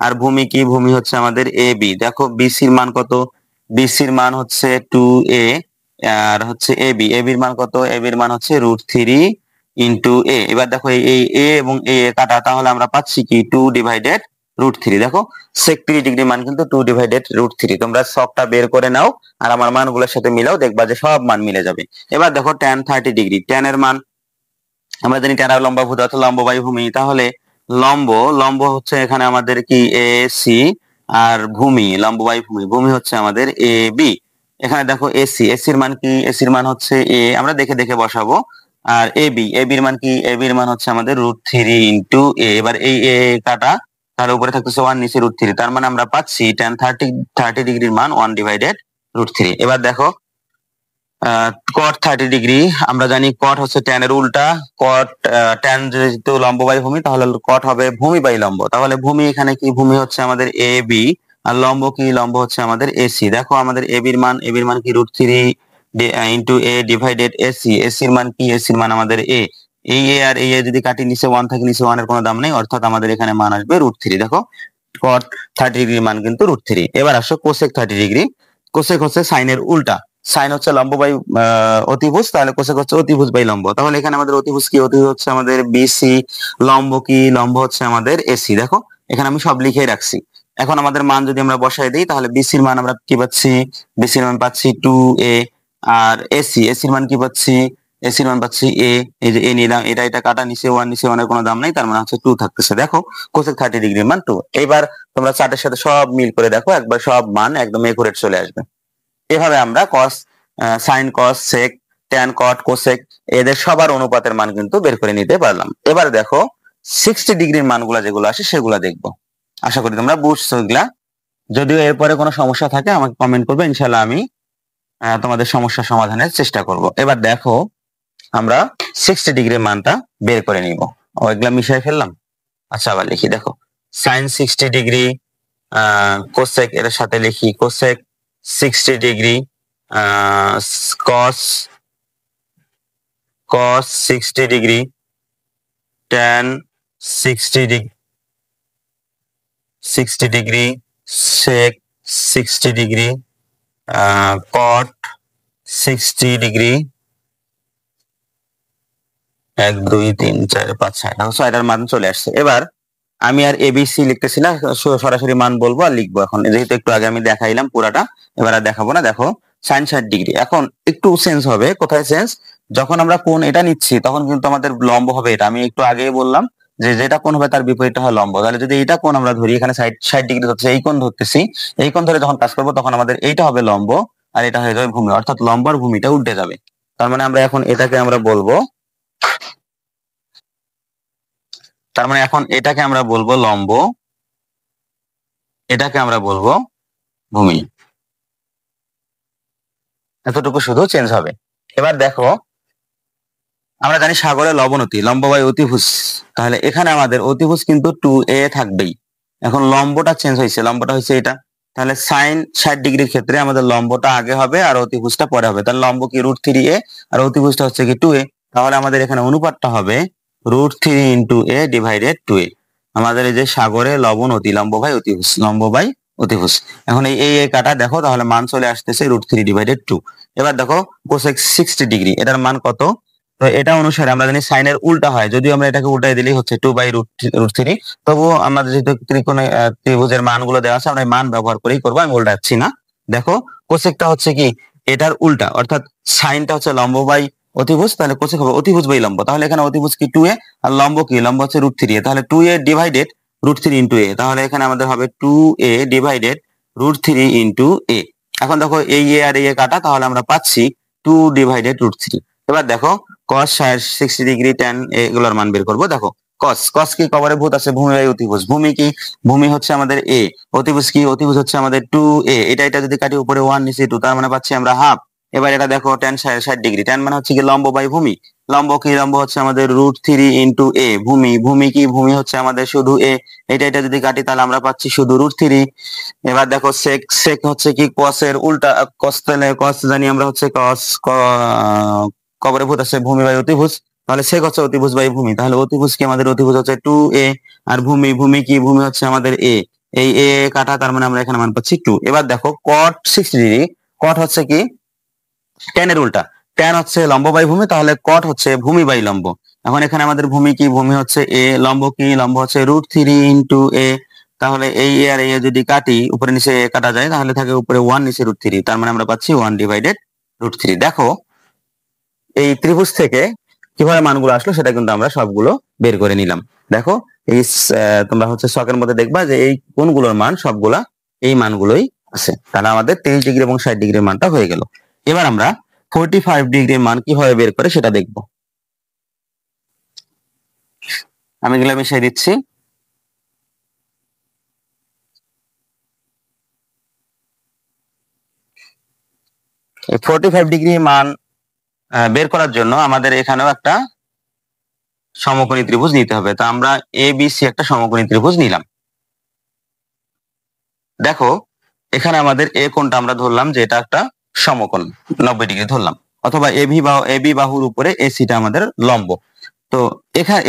আর ভূমি কি? ভূমি হচ্ছে আমাদের এ বি। দেখো বিসির মান কত? বিসির মান হচ্ছে 2a, আর হচ্ছে এবির মান কত? এবির মান হচ্ছে √3 ইন্টু এ। এবার দেখো এই এ এবং এ কাটা, তাহলে আমরা পাচ্ছি কি 2/√3। দেখো sec 30 ডিগ্রি মান কিন্তু 2/√3। তোমরা ছকটা বের করে নাও আর আমার মানগুলোর সাথে মিলাও, দেখবা যে সব মান মিলে যাবে। এবার দেখো tan 30 ডিগ্রি, tan এর মান আমরা জানি tan আর লম্বা ভূত অর্থাৎ লম্ব বাই ভূমি। তাহলে লম্ব হচ্ছে এখানে আমাদের কি এ সি, আর ভূমি লম্ব বাই ভূমি, ভূমি হচ্ছে আমাদের এ বি। এখানে দেখো এসির মান কি? এসির মান হচ্ছে এ, আমরা দেখে দেখে বসাবো। আর এবির মান কি? এবির মান হচ্ছে আমাদের √3 ইন্টু এ। এবার এই এ কাটা, তাহলে উপরে থাকতেছে 1, নিচে √3, তার মানে আমরা পাচ্ছি tan 30 ডিগ্রির মান 1/√3। এবার দেখো cot 30 ডিগ্রি, আমরা জানি cot হচ্ছে tan এর উল্টা। cot tan যেহেতু লম্ব বাই ভূমি, তাহলে cot হবে ভূমি বাই লম্ব। তাহলে ভূমি এখানে কি? ভূমি হচ্ছে আমাদের এ বি, আর লম্ব কি? লম্ব হচ্ছে আমাদের এসি। দেখো আমাদের এবির মান কি? √3 ইন্টু এ ডিভাইডেড এসি। এসির মান কি? এসির মান আমাদের এ। এই এ আর এই এ যদি কাটি, নিচে 1 থাকে, নিচে 1 এর কোনো দাম নেই, অর্থাৎ আমাদের এখানে মান আসবে √3। দেখো cot 30 ডিগ্রির মান কিন্তু √3। এবার আসো কোসেক 30 ডিগ্রি। কোসেক হচ্ছে সাইনের উল্টা। সাইন হচ্ছে লম্ব বাই অতিভুজ, তাহলে কোসেক হচ্ছে অতিভুজ বাই লম্ব। তাহলে এখানে আমাদের অতিভুজ কি? অতিভুজ হচ্ছে আমাদের বিসি। লম্ব কি? লম্ব হচ্ছে আমাদের এসি। দেখো এখানে আমি সব লিখে রাখছি। এখন আমাদের মান যদি আমরা বসাই দিই তাহলে বিসির মান আমরা কি পাচ্ছি? বিসির মান পাচ্ছি 2a। আর এসির মান কি পাচ্ছি? এসির মান পাচ্ছি এ, এই যে এ নিলাম। এটা কাটা, নিচে 1, নিচে 1 এর কোনো দাম নাই, তার মানে হচ্ছে 2 থাকতেছে। দেখো কোসেক 30 ডিগ্রির মান 2। এবার তোমরা চার্টের সাথে সব মিল করে দেখো, একবার সব মান একদম একুরেট চলে আসবে। এভাবে আমরা সাইন, কস, সেক, ট্যান, কট, কোসেক এদের সবার অনুপাতের মান কিন্তু বের করে নিতে পারলাম। এবার দেখো 60 ডিগ্রির মানগুলা যেগুলো আসে সেগুলা দেখবো। আশা করি তোমরা বুঝছো এগুলা। যদিও এরপরে কোনো সমস্যা থাকে আমাকে কমেন্ট করবে, ইনশাল্লাহ আমি তোমাদের সমস্যা সমাধানের চেষ্টা করব। এবার দেখো আমরা 60 ডিগ্রির মানটা বের করে নিব। ওইগুলা মিশাই ফেললাম। আচ্ছা আবার লিখি, দেখো সাইন 60 ডিগ্রি কোসেক এর সাথে লিখি cosec 60 degree cos cos 60 degree tan 60 degree 60 degree sec 60 degree cot 60 degree 1 2 3 4 5 6 দেখো 6টার মান চলে আসছে। এবার আমি আর এবিসি লিখতেছি না, সরাসরি মান বলবো আর লিখবো। এখন যেহেতু একটু আগে আমি দেখাইলাম পুরাটা, এবার আর দেখাবো না। দেখো সাইন 60 ডিগ্রি, এখন একটু চেঞ্জ হবে। কোথায় চেঞ্জ? যখন আমরা কোণ এটা নিচ্ছি তখন কিন্তু আমাদের লম্ব হবে এটা। আমি একটু আগেই বললাম যে যেটা কোণ হবে তার বিপরীতটা হয় লম্ব। তাহলে যদি এইটা কোণ আমরা ধরি, এখানে 60 ডিগ্রি হচ্ছে, এই কোণ ধরতেছি, এই কোণ ধরে যখন কাজ করবো তখন আমাদের এইটা হবে লম্ব আর এটা হয়ে যাবে ভূমি, অর্থাৎ লম্ব আর ভূমিটা উল্টে যাবে। তার মানে আমরা এখন এটাকে আমরা বলবো, তার মানে এখন এটাকে আমরা বলবো লম্ব, এটাকে আমরা বলবো ভূমি। এতটুকু শুধু চেঞ্জ হবে। এবার দেখো আমরা জানি সাগরে লবণতি লম্ব বাই অতিভুজ, তাহলে এখানে আমাদের অতিভুজ কিন্তু 2a থাকবেই। এখন লম্বটা চেঞ্জ হয়েছে, লম্বটা হয়েছে এটা, তাহলে সাইন 60 ডিগ্রির ক্ষেত্রে আমাদের লম্বটা আগে হবে আর অতিভুজটা পরে হবে। তাহলে লম্ব কি √3a আর অতিভুজটা হচ্ছে কি 2a। তাহলে আমাদের এখানে অনুপাতটা হবে √3 × a ডিভাইডেড 2a। আমাদের এই যে সাগরে লবণতি লম্ব বাই অতিভুজ, লম্ব বাই অতিভুজ। এখন এই কাটা দেখো, তাহলে মান চলে আসতেছে √3/2। এবার দেখো কোসেক 60 ডিগ্রি, এটার মান কত? তো এটা অনুসারে আমরা জানি সাইনের উল্টা হয়, যদিও আমরা এটাকে উল্টাই দিলেই হচ্ছে 2/√3, তবুও আমাদের যেহেতু ত্রিকোণে ত্রিভুজের মানগুলো দেওয়া আছে আমরা এই মান ব্যবহার করেই করবো, আমি উল্টাচ্ছি না। দেখো কোসেকটা হচ্ছে কি এটার উল্টা, অর্থাৎ সাইনটা হচ্ছে লম্ব বাই অতিভুজ, তাহলে কোসেক হবে অতিভুজ বাই লম্ব। তাহলে এখানে অতিভুজ কি 2a আর লম্ব কি লম্ব হচ্ছে √3a, তাহলে 2a ডিভাইডেড √3 × a, তাহলে এখানে আমাদের হবে 2a ডিভাইডেড √3 × a। এখন দেখো এই এ আর এ কাটা, তাহলে আমরা পাচ্ছি 2/√3। এবার দেখো cos 60 ডিগ্রি tan এগুলোর মান বের করবো। দেখো cos কি কবরে ভূত আছে, ভূমি বাই অতিভুজ। ভূমি কি? ভূমি হচ্ছে আমাদের a, অতিভুজ কি? অতিভুজ হচ্ছে আমাদের 2a। এটা যদি কাটি উপরে 1 নিচে 2, তার মানে পাচ্ছি আমরা হাফ। এবার এটা দেখো tan 60 ডিগ্রি, tan মানে হচ্ছে কি লম্ব বাই ভূমি। লম্ব কি? লম্ব হচ্ছে আমাদের √3 × a। ভূমি কি? ভূমি হচ্ছে আমাদের শুধু a। এটা যদি কাটি তাহলে আমরা পাচ্ছি শুধু √3। এবার দেখো সেক হচ্ছে কি cos এর উল্টা, cos, তাহলে cos জানি আমরা হচ্ছে cos কবরে ভূত আছে ভূমি বাই অতিভুজ, তাহলে সেক হচ্ছে অতিভুজ বাই ভূমি। তাহলে অতিভুজ কি? আমাদের অতিভুজ হচ্ছে 2a আর ভূমি কি? ভূমি হচ্ছে আমাদের a। এই a কাটা, তার মানে আমরা এখানে মান পাচ্ছি 2। এবার দেখো cot 60 ডিগ্রি, cot হচ্ছে কি tan এর উল্টা, tan হচ্ছে লম্ব বাই ভূমি, তাহলে cot হচ্ছে ভূমি বাই লম্ব। এখন এখানে আমাদের ভূমি কি? ভূমি হচ্ছে a, লম্ব কি? লম্ব হচ্ছে √3 × a। তাহলে এই এ আর এ যদি কাটি উপরে নিচে কাটা যায়, তাহলে থাকে উপরে 1 নিচে √3, তার মানে আমরা পাচ্ছি 1/√3। দেখো এই ত্রিভুজ থেকে কিভাবে মানগুলো আসলো সেটা কিন্তু আমরা সবগুলো বের করে নিলাম। দেখো এই তোমরা হচ্ছে শখের মধ্যে দেখবা যে এই কোণগুলোর মান সবগুলা এই মানগুলোই আছে। তাহলে আমাদের 23 ডিগ্রি এবং 60 ডিগ্রির মানটা হয়ে গেল। এবার আমরা 45 ডিগ্রির মান কিভাবে বের করে সেটা দেখব। আমি এগুলো মিশিয়ে দিচ্ছি। এই 45 ডিগ্রি মান বের করার জন্য আমাদের এখানেও একটা সমকোণী ত্রিভুজ নিতে হবে। তা আমরা ABC একটা সমকোণী ত্রিভুজ নিলাম। দেখো এখানে আমাদের এ কোণটা আমরা ধরলাম যে এটা একটা সমকোণ 90 ডিগ্রি ধরলাম, অথবা এবি বাহুর উপরে এসিটা আমাদের লম্ব। তো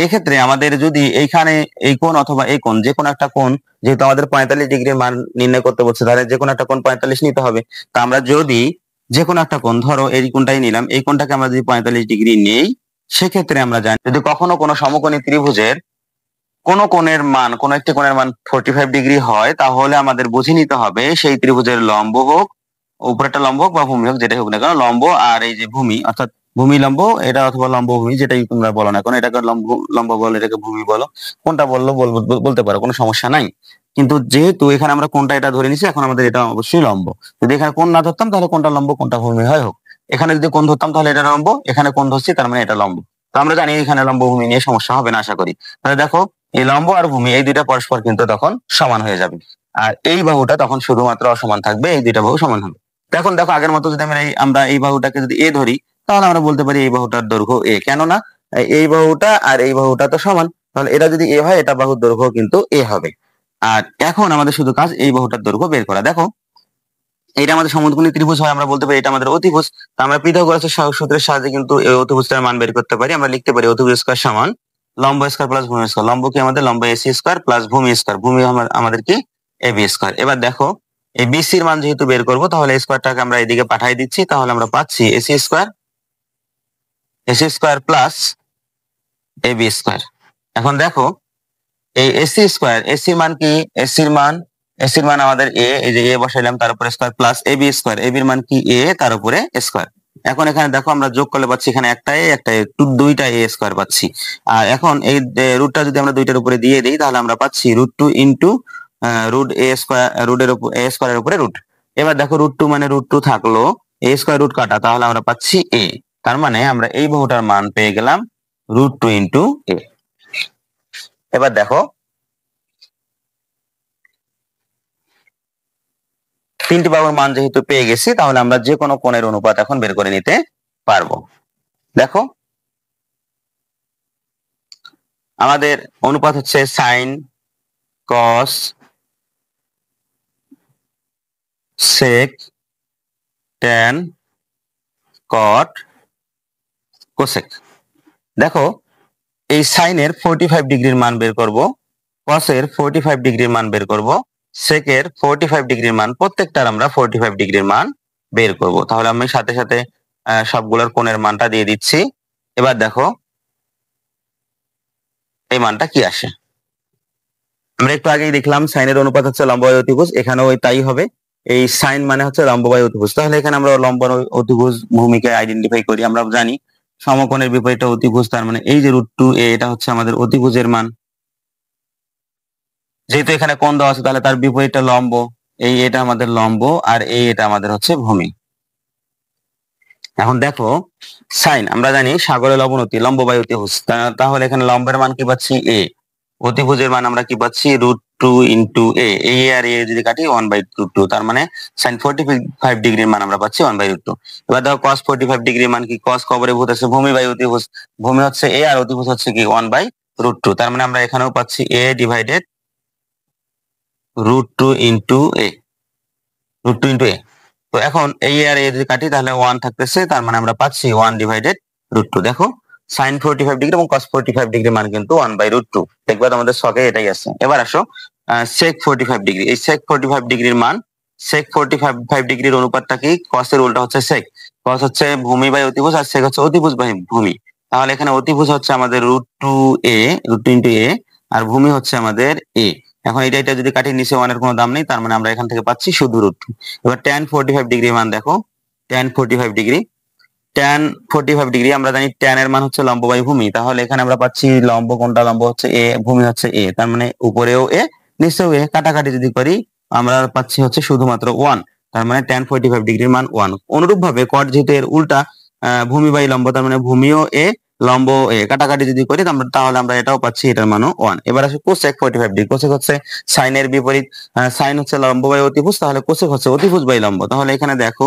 এক্ষেত্রে আমাদের যদি এইখানে এই কোণ অথবা এই কোণ, যে কোনো একটা কোণ, যেহেতু আমাদের 45 ডিগ্রির মান নির্ণয় করতে বলছে, তাহলে যে কোনো একটা কোণ 45 নিতে হবে। তা আমরা যদি যে কোনো একটা কোণ, ধরো এই কোণটাই নিলাম, এই কোণটাকে আমরা যদি 45 ডিগ্রি নেই, সেক্ষেত্রে আমরা জানি যদি কখনো কোনো সমকোণী ত্রিভুজের কোন কোণের মান, কোন একটি কোণের মান 45 ডিগ্রি হয়, তাহলে আমাদের বুঝে নিতে হবে সেই ত্রিভুজের লম্ব হোক, উপরেটা লম্ব হোক বা ভূমি হোক, যেটাই হোক না কেন, লম্ব আর এই যে ভূমি, অর্থাৎ ভূমি লম্ব এটা অথবা লম্ব ভূমি, যেটাই তোমরা বলো না কেন, এটাকে লম্ব বলো, এটাকে ভূমি বলো, কোনটা বললো বলতে পারো, কোনো সমস্যা নাই। কিন্তু যেহেতু এখানে আমরা কোনটা এটা ধরে নিছি, এখন আমাদের এটা অবশ্যই লম্ব। যদি এখানে কোন না ধরতাম তাহলে কোনটা লম্ব কোনটা ভূমি হয় হোক। এখানে যদি কোন ধরতাম তাহলে এটা লম্ব, এখানে কোন ধরছি তার মানে এটা লম্ব। তো আমরা জানি এখানে লম্ব ভূমি নিয়ে সমস্যা হবে না আশা করি। তাহলে দেখো এই লম্ব আর ভূমি এই দুইটা পরস্পর কিন্তু তখন সমান হয়ে যাবে, আর এই বাহুটা তখন শুধুমাত্র অসমান থাকবে, এই দুইটা বাহু সমান হবে। এখন দেখো আগের মতো যদি আমরা এই বাহুটাকে যদি এ ধরি, তাহলে আমরা বলতে পারি এই বাহুটার দৈর্ঘ্য এ। কেননা এই বাহুটা আর এই বাহুটা তো সমান, তাহলে এটা যদি এ হয় এটা বাহুর দৈর্ঘ্য কিন্তু এ হবে। আর এখন আমাদের শুধু কাজ এই বাহুটার দৈর্ঘ্য বের করা। দেখো এটা আমাদের সমদ্বিখণ্ডী ত্রিভুজ হয়, আমরা বলতে পারি এটা আমাদের অতিভুজ। তো আমরা পিথাগোরাসের সূত্রের সাহায্যে কিন্তু এই অতিভুজটার মান বের করতে পারি। আমরা লিখতে পারি অতিভুজ স্কয়ার সমান লম্ব স্কয়ার প্লাস ভূমি স্কয়ার। লম্ব কি আমাদের লম্ব এসি স্কয়ার প্লাস ভূমি স্কয়ার, ভূমি আমাদের কি এবি স্কয়ার। এবার দেখো এই বিসি এর মান যেহেতু বের করব, তাহলে স্কয়ারটাকে আমরা এদিকে পাঠিয়ে দিচ্ছি, তাহলে আমরা পাচ্ছি AC square plus AB square. এখন দেখো এই এসি স্কয়ার, এসির মান কি, এসির মান আমাদের এ, এই যে এ বসাইলাম তার উপরে স্কয়ার প্লাস এবি স্কয়ার, এবির মান কি এ তার উপরে স্কয়ার। এখন এখানে দেখো আমরা যোগ করলে পাচ্ছি এখানে একটা এ একটা দুইটা এ স্কয়ার পাচ্ছি। আর এখন এই রুটটা যদি আমরা দুইটার উপরে দিয়ে দিই, তাহলে আমরা পাচ্ছি √2 ইন্টু রুট এ স্কয়ার, রুটের উপর এ স্কয়ারের উপরে রুট। এবার দেখো √2 মানে √2 থাকলো, এ স্কয়ার রুট কাটা, তাহলে আমরা পাচ্ছি এ। তার মানে আমরা এই বহুটার মান পেয়ে গেলাম √2 ইন্টু এ। এবার দেখো তিনটি বাহুর মান যেহেতু পেয়ে গেছি, তাহলে আমরা যে কোনো কোণের অনুপাত এখন বের করে নিতে পারবো। দেখো আমাদের অনুপাত হচ্ছে সাইন, কস, সেক, ট্যান, কট, কোসেক। দেখো এই সাইনের 45 ডিগ্রির মান বের করব, কসের 45 ডিগ্রির মান বের করব, সেকের 45 ডিগ্রির মান, প্রত্যেকটার আমরা 45 ডিগ্রির মান বের করব। তাহলে আমি সাথে সাথে সবগুলোর কোণের মানটা দিয়ে দিচ্ছি। এবার দেখো এই মানটা কি আসে। আমরা একটু আগেই দেখলাম সাইনের অনুপাত হচ্ছে লম্ব বাই অতিভুজ, এখানেও তাই হবে। এই সাইন মানে হচ্ছে লম্ব বাই অতিভুজ, তাহলে এখানে আমরা লম্ব অতিভুজ ভূমিকে আইডেন্টিফাই করি। আমরা জানি সমকোণের বিপরীতটা অতিভুজ, তার মানে এই যে √2 এ এটা হচ্ছে আমাদের অতিভুজের মান। যেহেতু এখানে কোণ দেওয়া আছে, তাহলে তার বিপরীতটা লম্ব, এই এটা আমাদের লম্ব আর এই এটা আমাদের হচ্ছে ভূমি। এখন দেখো সাইন, আমরা জানি সাগরের লবণতি লম্ব বাই অতিভুজ, তাহলে এখানে লম্বের মান কি পাচ্ছি এ, অতিভুজের মান আমরা কি পাচ্ছি √2 ইন্টু এ, এই আর এ যদি কাটি 1/√2, তার মানে সাইন 45 ডিগ্রির মান আমরা পাচ্ছি 1/√2। এবার দেখো কস 45 ডিগ্রির মান কি, কস কবরে ভূত আছে ভূমি বাই অতিভুজ, ভূমি হচ্ছে এ আর অতিভুজ হচ্ছে কি 1/√2, তার মানে আমরা এখানেও পাচ্ছি এ ডিভাইডেড √2 ইন্টু এ, √2 ইন্টু এ। তো এখন এই আর এ যদি কাটি তাহলে 1 থাকতেছে, তার মানে আমরা পাচ্ছি 1/√2। দেখো সাইন 45 ডিগ্রি এবং কস 45 ডিগ্রি মান কিন্তু 1/√2, দেখবে আমাদের ছকে এটাই আছে। এবার আসো সেক 45 ডিগ্রি, এই সেক 45 ডিগ্রির মান, সেক 45 ডিগ্রির অনুপাতটা কি, কসের উল্টা হচ্ছে সেক। কস হচ্ছে ভূমি বাই অতিভুজ আর সেক হচ্ছে অতিভুজ বাই ভূমি। তাহলে এখানে অতিভুজ হচ্ছে আমাদের √2 এ, √2 ইন্টু এ, আর ভূমি হচ্ছে আমাদের এ। এখন এটা যদি কাটি নিচে 1 এর কোনো দাম নেই, তার মানে আমরা এখান থেকে পাচ্ছি শুধু √2। এবার tan 45 ডিগ্রি মান দেখো, tan 45 ডিগ্রি, tan 45 ডিগ্রি আমরা জানি tan এর মান হচ্ছে লম্ব বাই ভূমি, তাহলে এখানে আমরা পাচ্ছি লম্ব কোনটা, লম্ব হচ্ছে এ, ভূমি হচ্ছে এ, তার মানে উপরেও এ নিচেও এ, কাটাকাটি যদি করি আমরা পাচ্ছি হচ্ছে শুধুমাত্র 1, তার মানে tan 45 ডিগ্রির মান 1। অনুরূপ ভাবে কট যেহেতু এর উল্টা ভূমি বাই লম্ব, তার মানে ভূমিও এ লম্ব এ, কাটাকাটি যদি করি তাহলে আমরা এটাও পাচ্ছি, এটার মানও 1। এবার আসে কোসেক 45 ডিগ্রি, কোসেক হচ্ছে সাইনের বিপরীত, সাইন হচ্ছে লম্ব বাই অতিভুজ, তাহলে কোসেক হচ্ছে অতিভুজ বাই লম্ব। তাহলে এখানে দেখো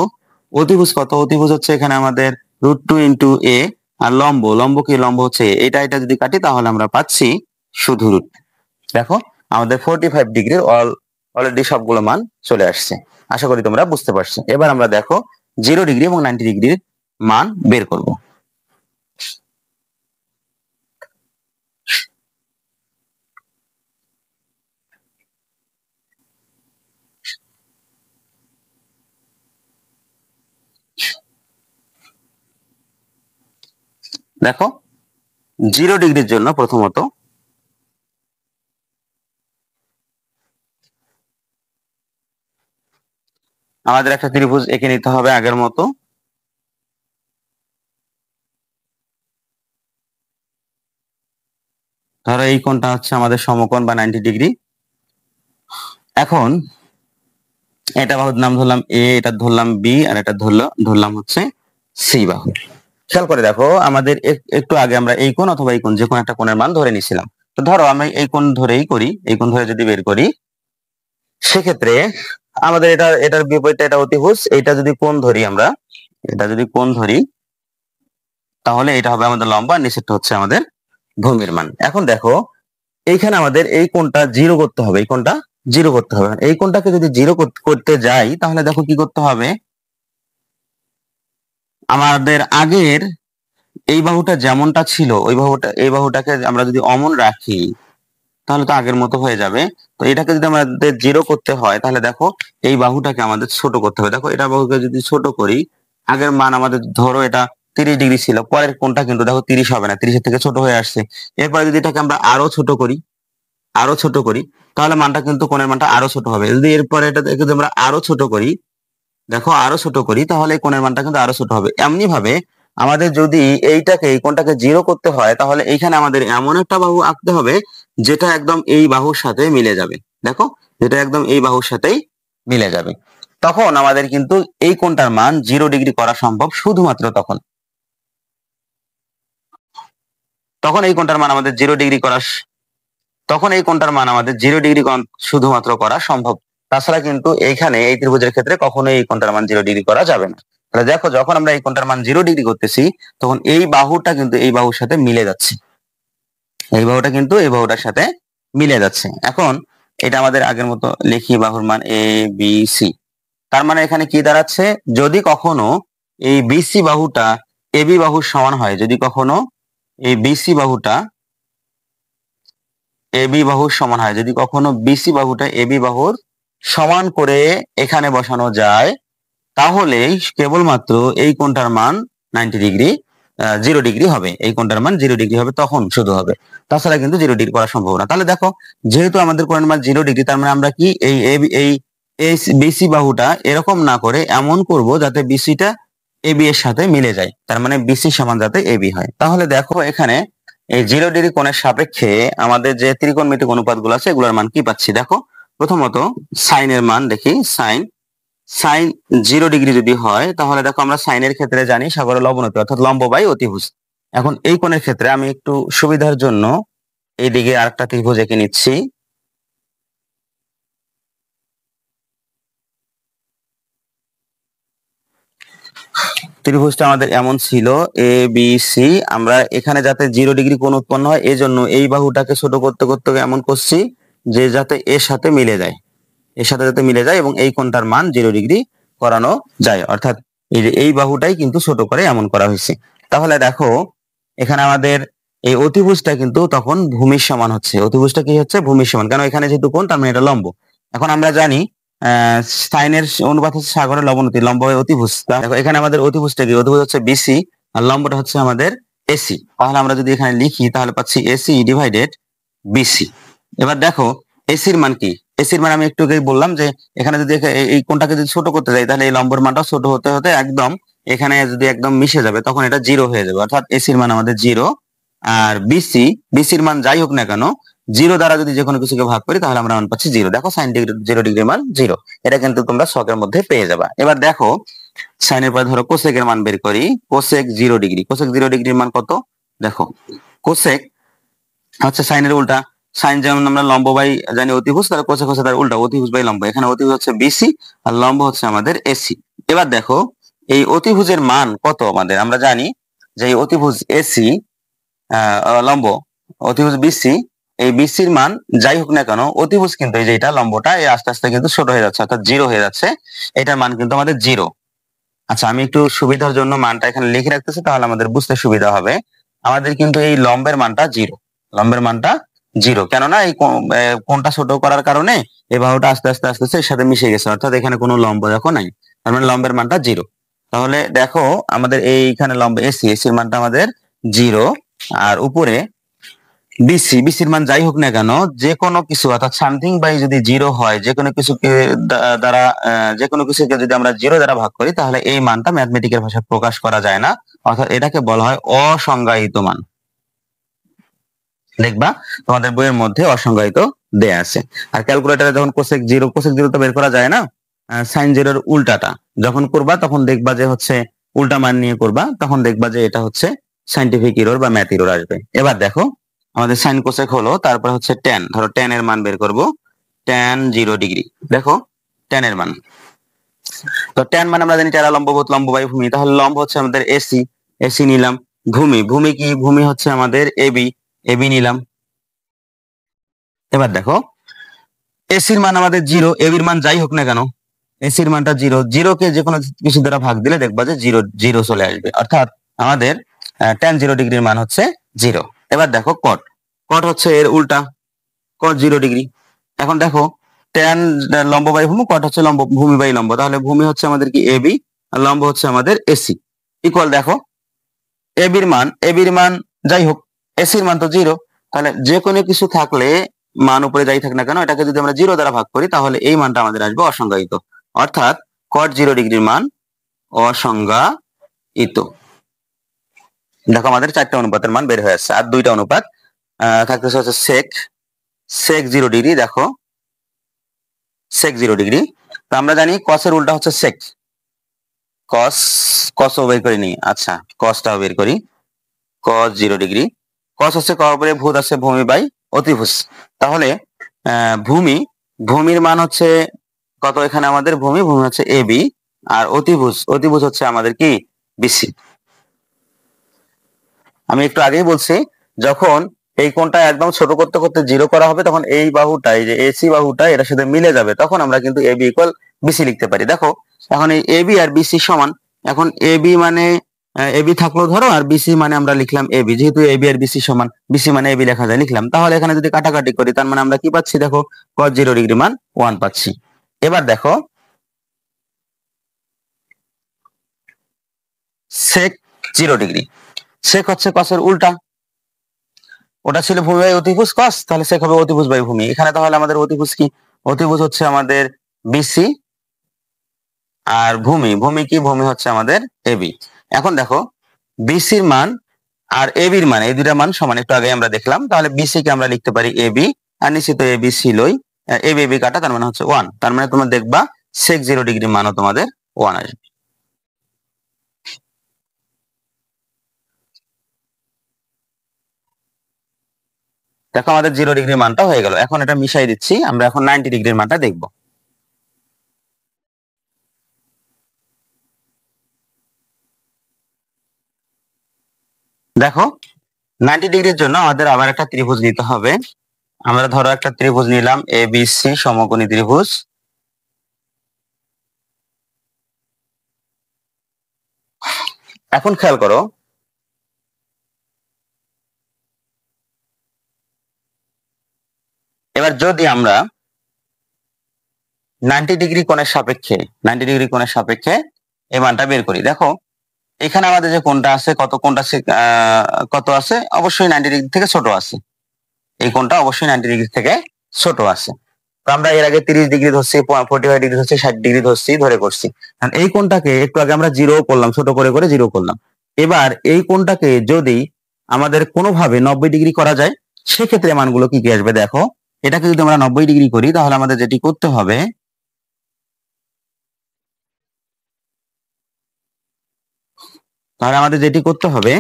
অতিভুজ কত, অতিভুজ হচ্ছে এখানে আমাদের √2 ইন্টু এ, আর লম্ব, লম্ব কি, লম্ব হচ্ছে এটা যদি কাটি তাহলে আমরা পাচ্ছি শুধু √2। দেখো আমাদের 45 ডিগ্রির অলরেডি সবগুলো মান চলে আসছে। আশা করি তোমরা বুঝতে পারছো। এবার আমরা দেখো 0 ডিগ্রি এবং 90 ডিগ্রির মান বের করব। দেখো 0 ডিগ্রির জন্য প্রথমত আমাদের একটা ত্রিভুজ এঁকে নিতে হবে আগের মতো। ধরো এই কোণটা হচ্ছে আমাদের সমকোণ বা 90 ডিগ্রি। এখন এটা বাহুর নাম ধরলাম এ, এটা ধরলাম বি, আর এটা ধরলাম হচ্ছে সি বাহু। খেয়াল করে দেখো আমাদের একটু আগে আমরা এই কোণ অথবা এই কোণ যে কোনো একটা কোণের মান ধরে নিছিলাম। তো ধরো আমি এই কোণ ধরেই করি, এই কোণ ধরে যদি বের করি, সেক্ষেত্রে আমাদের এটার বিপরীতে এটা অতিভুজ, এটা যদি কোণ ধরি আমরা, এটা যদি কোণ ধরি তাহলে এটা হবে আমাদের লম্ব, আর নিচেরটা হচ্ছে আমাদের ভূমির মান। এখন দেখো এইখানে আমাদের এই কোণটা জিরো করতে হবে, এই কোণটা জিরো করতে হবে। এই কোণটাকে যদি জিরো করতে যাই তাহলে দেখো কি করতে হবে, আমাদের আগের এই বাহুটা যেমনটা ছিল ওই বাহুটা, এই বাহুটাকে আমরা যদি অমন রাখি তাহলে তো আগের মতো হয়ে যাবে। তো এটাকে যদি আমাদের জিরো করতে হয় তাহলে দেখো এই বাহুটাকে আমাদের ছোট করতে হবে। দেখো এটা বাহুকে যদি ছোট করি, আগের মান আমাদের ধরো এটা 30 ডিগ্রি ছিল, পরের কোণটা কিন্তু দেখো 30 হবে না, 30-এর থেকে ছোট হয়ে আসছে। এরপরে যদি এটাকে আমরা আরো ছোট করি, আরো ছোট করি, তাহলে মানটা কিন্তু কোণের মানটা আরো ছোট হবে। যদি এরপরে এটা যদি আমরা আরো ছোট করি, দেখো আরো ছোট করি, তাহলে এই কোণের মানটা কিন্তু আরো ছোট হবে। এমনি ভাবে আমাদের যদি এইটাকে, এই কোণটাকে জিরো করতে হয় তাহলে এইখানে আমাদের এমন একটা বাহু আঁকতে হবে যেটা একদম এই বাহুর সাথে মিলে যাবে। দেখো যেটা একদম এই বাহুর সাথেই মিলে যাবে, তখন আমাদের কিন্তু এই কোণটার মান 0 ডিগ্রি করা সম্ভব। শুধুমাত্র তখন, তখন এই কোণটার মান আমাদের 0 ডিগ্রি করা, তখন এই কোণটার মান আমাদের 0 ডিগ্রি শুধুমাত্র করা সম্ভব। তাছাড়া কিন্তু এইখানে এই ত্রিভুজের ক্ষেত্রে কখনোই এই কোণটার মান 0 ডিগ্রি করা যাবে না। তাহলে দেখো যখন আমরা এই কোণটার মান 0 ডিগ্রি করতেছি তখন এই বাহুটা কিন্তু এই বাহুর সাথে মিলে যাচ্ছে, এই বাহুটা কিন্তু এই বাহুটার সাথে মিলে যাচ্ছে। এখন এটা আমাদের আগের মতো লিখি, বাহুর মান এ বি সি। তার মানে এখানে কি দাঁড়াচ্ছে, যদি কখনো এই বিসি বাহুটা এবি বাহুর সমান হয়, যদি কখনো এই বিসি বাহুটা এবি বাহুর সমান হয়, যদি কখনো বিসি বাহুটা এবি বাহুর সমান করে এখানে বসানো যায়, তাহলে কেবলমাত্র এই কোণটার মান 90 ডিগ্রি, 0 ডিগ্রি হবে। এই কোণটার মান 0 ডিগ্রি হবে, তখন শুধু হবে, তাছাড়া কিন্তু 0 ডিগ্রি করা সম্ভব না। তাহলে দেখো যেহেতু আমাদের কোণের মান 0 ডিগ্রি, তার মানে আমরা কি এই বিসি বাহুটা এরকম না করে এমন করব যাতে বিসিটা এবি এর সাথে মিলে যায়, তার মানে বিসি সমান যাতে এবি হয়। তাহলে দেখো এখানে এই 0 ডিগ্রি কোণের সাপেক্ষে আমাদের যে ত্রিকোণমিতিক অনুপাতগুলো আছে এগুলোর মান কি পাচ্ছি। দেখো প্রথমত সাইনের মান দেখি, সাইন সাইন 0 ডিগ্রি যদি হয় তাহলে দেখো আমরা সাইনের ক্ষেত্রে জানি সাগরের লবণাতি অর্থাৎ লম্ব বাই অতিভুজ। এখন এই কোণের ক্ষেত্রে আমি একটু সুবিধার জন্য এইদিকে আরেকটা ত্রিভুজ এঁকে নিচ্ছি। ত্রিভুজটা আমাদের এমন ছিল এ বি সি, আমরা এখানে যাতে 0 ডিগ্রি কোণ উৎপন্ন হয় এজন্য এই বাহুটাকে ছোট করতে করতে এমন করছি যে যাতে এর সাথে মিলে যায়, এর সাথে যাতে মিলে যায় এবং এই কোণটার মান 0 ডিগ্রি করানো যায়, অর্থাৎ এই যে এই বাহুটাই কিন্তু ছোট করে এমন করা হয়েছে। তাহলে দেখো এখানে আমাদের এই অতিভুজটা কিন্তু তখন ভূমির সমান হচ্ছে। অতিভুজটা কি হচ্ছে, ভূমির সমান, কারণ এখানে যেহেতু কোণ তার মানে এটা লম্ব। এখন আমরা জানি সাইনের অনুপাত হচ্ছে সাগরের লবণাতি, লম্ব হয় অতিভুজ। দেখো এখানে আমাদের অতিভুজটা কি, অতিভুজ হচ্ছে বিসি আর লম্বটা হচ্ছে আমাদের এসি। তাহলে আমরা যদি এখানে লিখি তাহলে পাচ্ছি এসি ডিভাইডেড বিসি। এবার দেখো এসির মান কি, এসির মান আমি একটু আগেই বললাম যে এখানে যদি এই কোণটাকে যদি ছোট করতে যাই তাহলে এই লম্বর মানটা ছোট হতে হতে একদম এখানে যদি একদম মিশে যাবে তখন এটা 0 হয়ে যাবে, অর্থাৎ এসির মান আমাদের 0। আর বিসির মান যাই হোক না কেন 0 দ্বারা যদি যে কোনো কিছুকে ভাগ করি তাহলে আমরা মান পাচ্ছি 0। দেখো সাইন 0 ডিগ্রি মান 0, এটা কিন্তু তোমরা ছকের মধ্যে পেয়ে যাবা। এবার দেখো সাইনের পরে ধরো কোসেকের মান বের করি। কোসেক 0 ডিগ্রি, কোসেক 0 ডিগ্রির মান কত, দেখো কোসেক হচ্ছে সাইনের উল্টা। সাইন যেমন আমরা লম্ব বাই জানি অতিভুজ, তাহলে কোসেক হচ্ছে তার উল্টা, অতিভুজ বাই লম্ব। এখানে অতিভুজ হচ্ছে বিসি আর লম্ব হচ্ছে আমাদের এসি। এবার দেখো এই অতিভুজের মান কত আমাদের, আমরা জানি যে এই অতিভুজ এসি লম্ব অতিভুজ বিসি, এই বিসির মান যাই হোক না কেন অতিভুজ কিন্তু এই যে এটা লম্বটা এই আস্তে আস্তে কিন্তু ছোট হয়ে যাচ্ছে, অর্থাৎ 0 হয়ে যাচ্ছে, এটার মান কিন্তু আমাদের 0। আচ্ছা আমি একটু সুবিধার জন্য মানটা এখানে লিখে রাখতেছি তাহলে আমাদের বুঝতে সুবিধা হবে। আমাদের কিন্তু এই লম্বের মানটা 0, লম্বের মানটা 0, কেননা এই কোণটা ছোট করার কারণে এই বাহুটা আস্তে আস্তে আস্তে আস্তে এর সাথে মিশে গেছে, অর্থাৎ এখানে কোনো লম্ব দেখো নাই, তার মানে লম্বের মানটা 0। তাহলে দেখো আমাদের এইখানে লম্ব এসির মানটা আমাদের 0, আর উপরে বিসির মান যাই হোক না কেন যে কোনো কিছু অর্থাৎ সামথিং বাই যদি 0 হয়, যে কোনো কিছুকে দ্বারা যে কোনো কিছুকে যদি আমরা 0 দ্বারা ভাগ করি তাহলে এই মানটা ম্যাথমেটিক্যাল ভাষায় প্রকাশ করা যায় না, অর্থাৎ এটাকে বলা হয় অসংজ্ঞায়িত মান। দেখবা তোমাদের বইয়ের মধ্যে অসংজ্ঞায়িত দেয়া আছে। আর ক্যালকুলেটরে যখন কোসেক 0 তো বের করা যায় না, সাইন 0 এর উল্টাটা যখন করবা তখন দেখবা যে হচ্ছে উল্টা মান নিয়ে করবা, তখন দেখবা যে এটা হচ্ছে সাইন্টিফিক এরর বা ম্যাথ এরর আসবে। এবার দেখো আমাদের সাইন কোসেক হলো, তারপর হচ্ছে ট্যান, ধরো ট্যান এর মান বের করব, ট্যান 0 ডিগ্রি। দেখো ট্যান এর মান, তো ট্যান মানে আমরা জানি টেরা লম্ব লম্ব বাই ভূমি, তাহলে লম্ব হচ্ছে আমাদের এসি, এসি নিলাম, ভূমি, ভূমি কি? ভূমি হচ্ছে আমাদের এবি, এবি নিলাম। এবার দেখো এসির মান আমাদের 0, এবির মান যাই হোক না কেন এসির মানটা 0, 0 কে যে কোনো কিছু দ্বারা ভাগ দিলে দেখবা যে 0 0 চলে আসবে, অর্থাৎ আমাদের tan 0 ডিগ্রির মান হচ্ছে 0। এবার দেখো কট, কট হচ্ছে এর উল্টা, কট 0 ডিগ্রি। এখন দেখো tan লম্ব বাই ভূমি, কট হচ্ছে লম্ব, ভূমি বাই লম্ব, তাহলে ভূমি হচ্ছে আমাদের কি এবি আর লম্ব হচ্ছে আমাদের এসি। ইকুয়াল দেখো এবির মান যাই হোক, এসির মান তো 0, তাহলে যে কোনো কিছু থাকলে মান উপরে যাই থাক না কেন এটাকে যদি আমরা 0 দ্বারা ভাগ করি তাহলে এই মানটা আমাদের আসবে অসংজ্ঞায়িত, অর্থাৎ cot 0 ডিগ্রির মান অসংজ্ঞায়িত। দেখো আমাদের 4টা অনুপাতের মান বের হয়ে আসছে, আর 2টা অনুপাত থাকতেছে হচ্ছে sec 0 ডিগ্রি। দেখো sec 0 ডিগ্রি, তো আমরা জানি cos এর উল্টা হচ্ছে sec, cos বের করে নিই। আচ্ছা cosটাও বের করি, cos 0 ডিগ্রি, cos হচ্ছে ক উপরে ভূত আছে ভূমি বাই অতিভুজ, তাহলে ভূমির মান হচ্ছে কত? এখানে আমাদের ভূমি হচ্ছে এবি, আর অতিভুজ হচ্ছে আমাদের কি? বিসি। আমি একটু আগেই বলছি যখন এই কোণটা একদম ছোট করতে করতে 0 করা হবে তখন এই বাহুটা, এই যে এসি বাহুটা এটার সাথে মিলে যাবে, তখন আমরা কিন্তু এবি ইকুয়াল বিসি লিখতে পারি। দেখো এখন এই এবি আর বিসি সমান, এখন এবি মানে এবি থাকলো ধরো, আর বিসি মানে আমরা লিখলাম এবি, যেহেতু এবি আর বিসি সমান বিসি মানে এবি লেখা যায় লিখলাম, তাহলে এখানে যদি কাটাকাটি করি তার মানে আমরা কি পাচ্ছি? দেখো cos 0 ডিগ্রি মান 1 পাচ্ছি। এবার দেখো sec 0 ডিগ্রি, sec হচ্ছে cos এর উল্টা, ওটা ছিল ভূমি বাই অতিভুজ cos, তাহলে sec হবে অতিভুজ বাই ভূমি। এখানে তাহলে আমাদের অতিভুজ কি? অতিভুজ হচ্ছে আমাদের বিসি, আর ভূমি কি? ভূমি হচ্ছে আমাদের এবি। এখন দেখো বিসির মান আর এবির মান, এই দুইটা মান সমান, একটু আগে আমরা দেখলাম, তাহলে বিসি কে আমরা লিখতে পারি এবি, আর নিশ্চিত এবি ছিলই, এবি কাটা, তার মানে হচ্ছে 1, তার মানে তোমরা দেখবা sec 0 ডিগ্রি মানও তোমাদের 1 আসবে। দেখো আমাদের 0 ডিগ্রির মানটা হয়ে গেল, এখন এটা মিশাই দিচ্ছি, আমরা এখন 90 ডিগ্রির মানটা দেখব। দেখো 90 ডিগ্রির জন্য আমাদের আবার একটা ত্রিভুজ নিতে হবে। আমরা ধরো একটা ত্রিভুজ নিলাম এবিসি সমকোণী ত্রিভুজ। এখন খেয়াল করো এবার যদি আমরা 90 ডিগ্রি কোণের সাপেক্ষে এই মানটা বের করি, দেখো এখানে আমাদের যে কোণটা আছে কত আছে? অবশ্যই 90 ডিগ্রি থেকে ছোট আছে, এই কোণটা অবশ্যই 90 ডিগ্রি থেকে ছোট আছে। তো আমরা এর আগে 30 ডিগ্রি ধরছি, 45 ডিগ্রি ধরছি, 60 ডিগ্রি ধরে করছি। এই কোণটাকে একটু আগে আমরা 0 করলাম, ছোট করে 0 করলাম। এবার এই কোণটাকে যদি আমাদের কোনোভাবে 90 ডিগ্রি করা যায় সেক্ষেত্রে মানগুলো কি আসবে? দেখো এটাকে যদি আমরা 90 ডিগ্রি করি তাহলে আমাদের যেটি করতে হবে,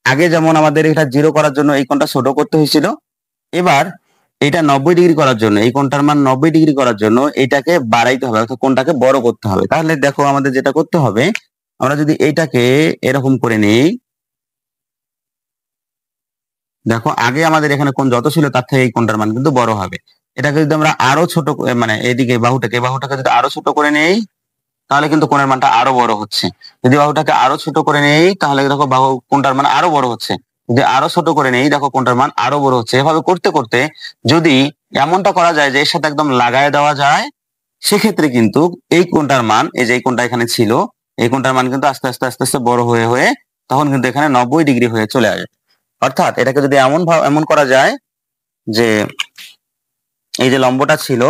আগে যেমন আমাদের এটা 0 করার জন্য এই কোণটা ছোট করতে হয়েছিল, এবার এটা 90 ডিগ্রি করার জন্য, এই কোণটার মান 90 ডিগ্রি করার জন্য এটাকে বাড়াইতে হবে, অর্থাৎ কোণটাকে বড় করতে হবে। তাহলে দেখো আমাদের যেটা করতে হবে, আমরা যদি এইটাকে এরকম করে নেই, দেখো আগে আমাদের এখানে কোণ যত ছিল তার থেকে এই কোণটার মান কিন্তু বড় হবে। এটাকে যদি আমরা আরো ছোট মানে এইদিকে বাহুটাকে যদি আরো ছোট করে নেই তাহলে কিন্তু কোণের মানটা আরো বড় হচ্ছে। যদি বাহুটাকে আরো ছোট করে নেই তাহলে দেখো কোণটার মান আরো বড় হচ্ছে। যদি আরো ছোট করে নেই দেখো কোণটার মান আরো বড় হচ্ছে। এভাবে করতে করতে যদি এমনটা করা যায় যে এর সাথে একদম লাগায় দেওয়া যায় সেক্ষেত্রে কিন্তু এই কোণটার মান, এই যে এই কোণটা এখানে ছিল, এই কোণটার মান কিন্তু আস্তে আস্তে আস্তে আস্তে বড় হয়ে হয়ে তখন কিন্তু এখানে 90 ডিগ্রি হয়ে চলে আসে। অর্থাৎ এটাকে যদি এমন করা যায় যে এই যে লম্বটা ছিল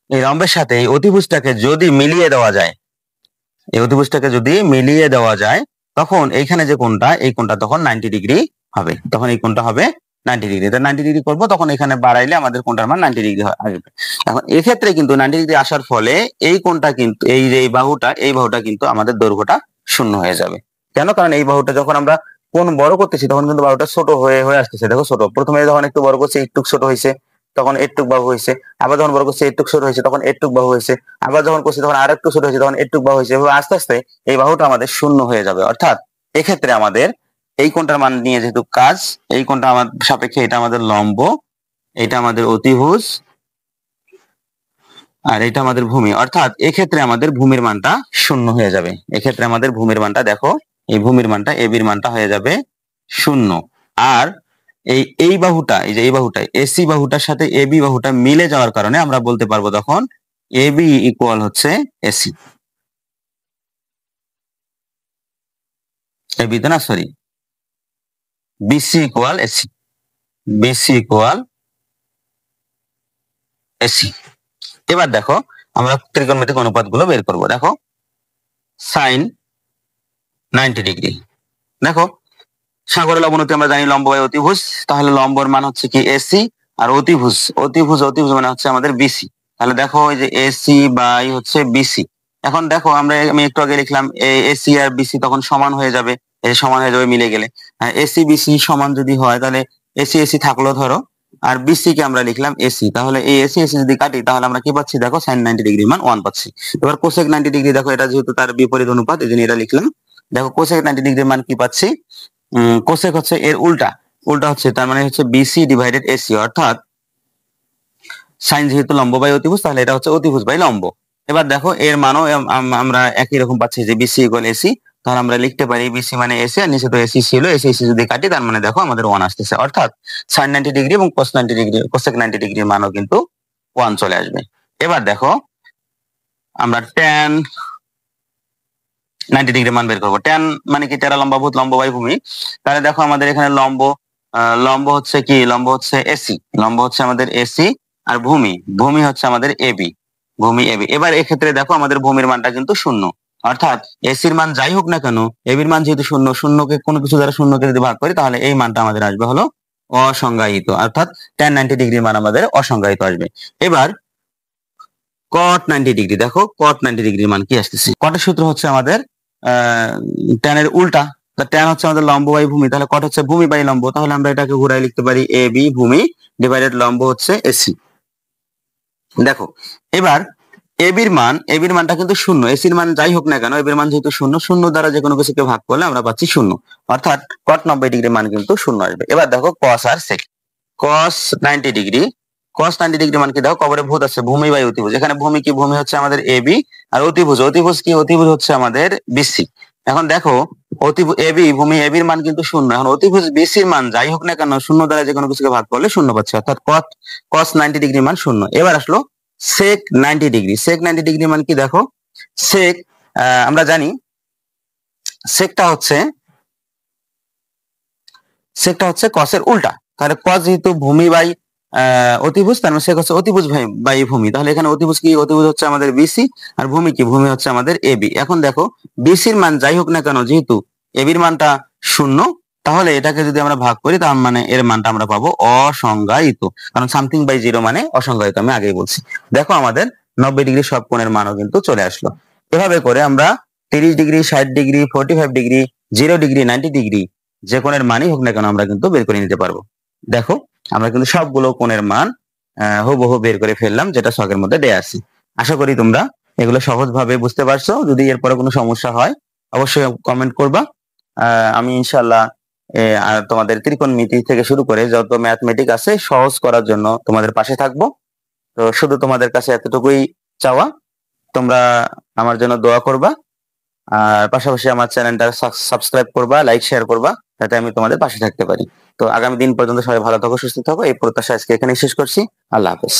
এই লম্বের সাথে এই অতিভুজটাকে যদি মিলিয়ে দেওয়া যায়, তখন এইখানে যে কোণটা, এই কোণটা তখন 90 ডিগ্রি হবে, তখন এই কোণটা হবে 90 ডিগ্রি। 90 ডিগ্রি করবো তখন এখানে বাড়াইলে আমাদের কোণটার মান 90 ডিগ্রি আসবে। এখন এক্ষেত্রে কিন্তু 90 ডিগ্রি আসার ফলে এই কোণটা কিন্তু এই যে এই বাহুটা কিন্তু আমাদের দৈর্ঘ্যটা শূন্য হয়ে যাবে। কেন? কারণ এই বাহুটা যখন আমরা কোণ বড় করতেছি তখন কিন্তু বাহুটা ছোট হয়ে হয়ে আসতেছে। দেখো ছোট, প্রথমে যখন একটু বড় করছি একটু ছোট হয়েছে, তখন একটুক বাহু হয়েছে, আবার যখন বড় করছি একটুক ছোট হয়েছে তখন একটুক বাহু হয়েছে, আবার যখন করছি তখন আর একটু ছোট হয়েছে তখন একটুক বাহু হয়েছে। এভাবে আস্তে আস্তে এই বাহুটা আমাদের শূন্য হয়ে যাবে। অর্থাৎ এক্ষেত্রে আমাদের এই কোণটার মান নিয়ে যেহেতু কাজ, এই কোণটা আমার সাপেক্ষে এটা আমাদের লম্ব, এটা আমাদের অতিভুজ, আর এটা আমাদের ভূমি, অর্থাৎ এক্ষেত্রে আমাদের ভূমির মানটা শূন্য হয়ে যাবে। এক্ষেত্রে আমাদের ভূমির মানটা দেখো, এই ভূমির মানটা এবির মানটা হয়ে যাবে শূন্য। আর এই বাহুটা, এই যে এই বাহুটা এসি বাহুটার সাথে এবি বাহুটা মিলে যাওয়ার কারণে আমরা বলতে পারবো তখন এবি ইকুয়াল হচ্ছে এসি, এবি তো না, sorry, BC equal AC, BC equal AC. এবার দেখো আমরা ত্রিকোণমিতিক অনুপাতগুলো বের করব। দেখো সাইন 90 ডিগ্রি, দেখো সাগরের অবনতি আমরা জানি লম্ব বাই অতিভুজ, তাহলে লম্বর মান হচ্ছে কি এসি, আর অতিভুজ অতিভুজ অতিভুজ মানে হচ্ছে আমাদের বিসি। তাহলে দেখো এই যে এসি বাই হচ্ছে বিসি। এখন দেখো আমি একটু আগে লিখলাম এসি আর বিসি তখন সমান হয়ে যাবে, এই সমান হয়ে যাবে মিলে গেলে। এসি বিসি সমান যদি হয় তাহলে এসি এসি থাকলো ধরো, আর বিসি কে আমরা লিখলাম এসি, তাহলে এই এসি এসি যদি কাটি তাহলে আমরা কি পাচ্ছি, দেখো সাইন 90 ডিগ্রি মান 1 পাচ্ছি। এবার কোসেক 90 ডিগ্রি, দেখো এটা যেহেতু তার বিপরীত অনুপাত এই জন্য এটা লিখলাম। দেখো কোসেক 90 ডিগ্রি মান কি পাচ্ছি, কোসেক হচ্ছে এর উল্টা, উল্টা হচ্ছে তার মানে হচ্ছে বিসি ডিভাইডেড এসি, অর্থাৎ সাইন যেহেতু লম্ব বাই অতিভুজ তাহলে এটা হচ্ছে অতিভুজ বাই লম্ব। এবার দেখো এর মানও আমরা একই রকম পাচ্ছি যে বিসি ইকুয়াল এসি, তাহলে আমরা লিখতে পারি বিসি মানে এসি, আর নিচে তো এসি ছিল, এসি এসি যদি কাটি তার মানে দেখো আমাদের 1 আসতেছে, অর্থাৎ সাইন 90 ডিগ্রি এবং কোস 90 ডিগ্রি, কোসেক 90 ডিগ্রির মানও কিন্তু 1 চলে আসবে। এবার দেখো আমরা ট্যান 90 ডিগ্রি মান বের করবো। ট্যান মানে কি, টেরা লম্বাভূত লম্ব বাই ভূমি। তাহলে দেখো আমাদের এখানে লম্ব হচ্ছে কি, লম্ব হচ্ছে এসি, লম্ব হচ্ছে আমাদের এসি, আর ভূমি ভূমি হচ্ছে আমাদের এবি, ভূমি এবি। এবার এক্ষেত্রে দেখো আমাদের ভূমির মানটা কিন্তু শূন্য, অর্থাৎ এসির মান যাই হোক না কেন এবির মান যেহেতু শূন্য, শূন্যকে কোনো কিছু দ্বারা শূন্যকে যদি ভাগ করি তাহলে এই মানটা আমাদের আসবে হলো অসংজ্ঞায়িত, অর্থাৎ ট্যান 90 ডিগ্রির মান আমাদের অসংজ্ঞায়িত আসবে। এবার কট 90 ডিগ্রি, দেখো কট 90 ডিগ্রির মান কি আসতেছে। কটের সূত্র হচ্ছে আমাদের ট্যানের উল্টা, ট্যান হচ্ছে আমাদের লম্ব বাই ভূমি, তাহলে কট হচ্ছে ভূমি বাই লম্ব, তাহলে আমরা এটাকে ঘুরাই লিখতে পারি এ বি ভূমি ডিভাইডেড লম্ব হচ্ছে এসি। দেখো এবার এবির মানটা কিন্তু শূন্য, এসির মান যাই হোক না কেন এবির মান যেহেতু শূন্য, শূন্য দ্বারা যে কোনো কিছুকে ভাগ করলে আমরা পাচ্ছি শূন্য, অর্থাৎ কট 90 ডিগ্রি মান কিন্তু শূন্য আসবে। এবার দেখো কস আর সেক, কস 90 ডিগ্রি, কস 90 ডিগ্রি মান কি, দেখো কবরে ভূত আছে ভূমি বাই অতিভুজ, এখানে ভূমি কি, ভূমি হচ্ছে আমাদের এবি, আর অতিভুজ অতিভুজ কি, অতিভুজ হচ্ছে আমাদের বিসি। এখন দেখো এবি ভূমি এবির মান কিন্তু শূন্য, এখন অতিভুজ বিসির মান যাই হোক না কেন শূন্য দ্বারা যে কোনো কিছুকে ভাগ করলে শূন্য পাচ্ছে, অর্থাৎ কস 90 ডিগ্রি মান শূন্য। এবার আসলো সেক 90 ডিগ্রি, সেক 90 ডিগ্রি মান কি, দেখো সেক আমরা জানি সেকটা হচ্ছে কসের উল্টা, তাহলে কস যেহেতু ভূমি বাই অতিভুজ তার মানে সেক হচ্ছে অতিভুজ বাই ভূমি, তাহলে এখানে অতিভুজ কি, অতিভুজ হচ্ছে আমাদের বিসি, আর ভূমি কি, ভূমি হচ্ছে আমাদের এবি। এখন দেখো বিসির মান যাই হোক না কেন যেহেতু এবির মানটা শূন্য, তাহলে এটাকে যদি আমরা ভাগ করি তার মানে এর মানটা আমরা পাবো অসংজ্ঞায়িত, কারণ সামথিং বাই জিরো মানে অসংজ্ঞায়িত, আমি আগেই বলছি। দেখো আমাদের 90 ডিগ্রি সব কোণের মানও কিন্তু চলে আসলো। এভাবে করে আমরা 30 degree 60 degree 45 degree 0 degree 90 degree যে কোণের মানই হোক না কেন আমরা কিন্তু বের করে নিতে পারবো। দেখো আমরা কিন্তু সবগুলো কোণের মান হুবহু বের করে ফেললাম যেটা ছকের মধ্যে দেয়া আছে। আশা করি তোমরা এগুলো সহজভাবে বুঝতে পারছো। যদি এরপরে কোনো সমস্যা হয় অবশ্যই কমেন্ট করবা। আমি ইনশাল্লাহ আর তোমাদের ত্রিকোণমিতি থেকে শুরু করে যত ম্যাথমেটিক আছে সহজ করার জন্য তোমাদের পাশে থাকবো। তো শুধু তোমাদের কাছে এতটুকুই চাওয়া, তোমরা আমার জন্য দোয়া করবা, আর পাশাপাশি আমার চ্যানেলটা সাবস্ক্রাইব করবা, লাইক শেয়ার করবা, যাতে আমি তোমাদের পাশে থাকতে পারি। তো আগামী দিন পর্যন্ত সবাই ভালো থাকো, সুস্থ থাকো, এই প্রত্যাশা আজকে এখানে শেষ করছি। আল্লাহ হাফেজ।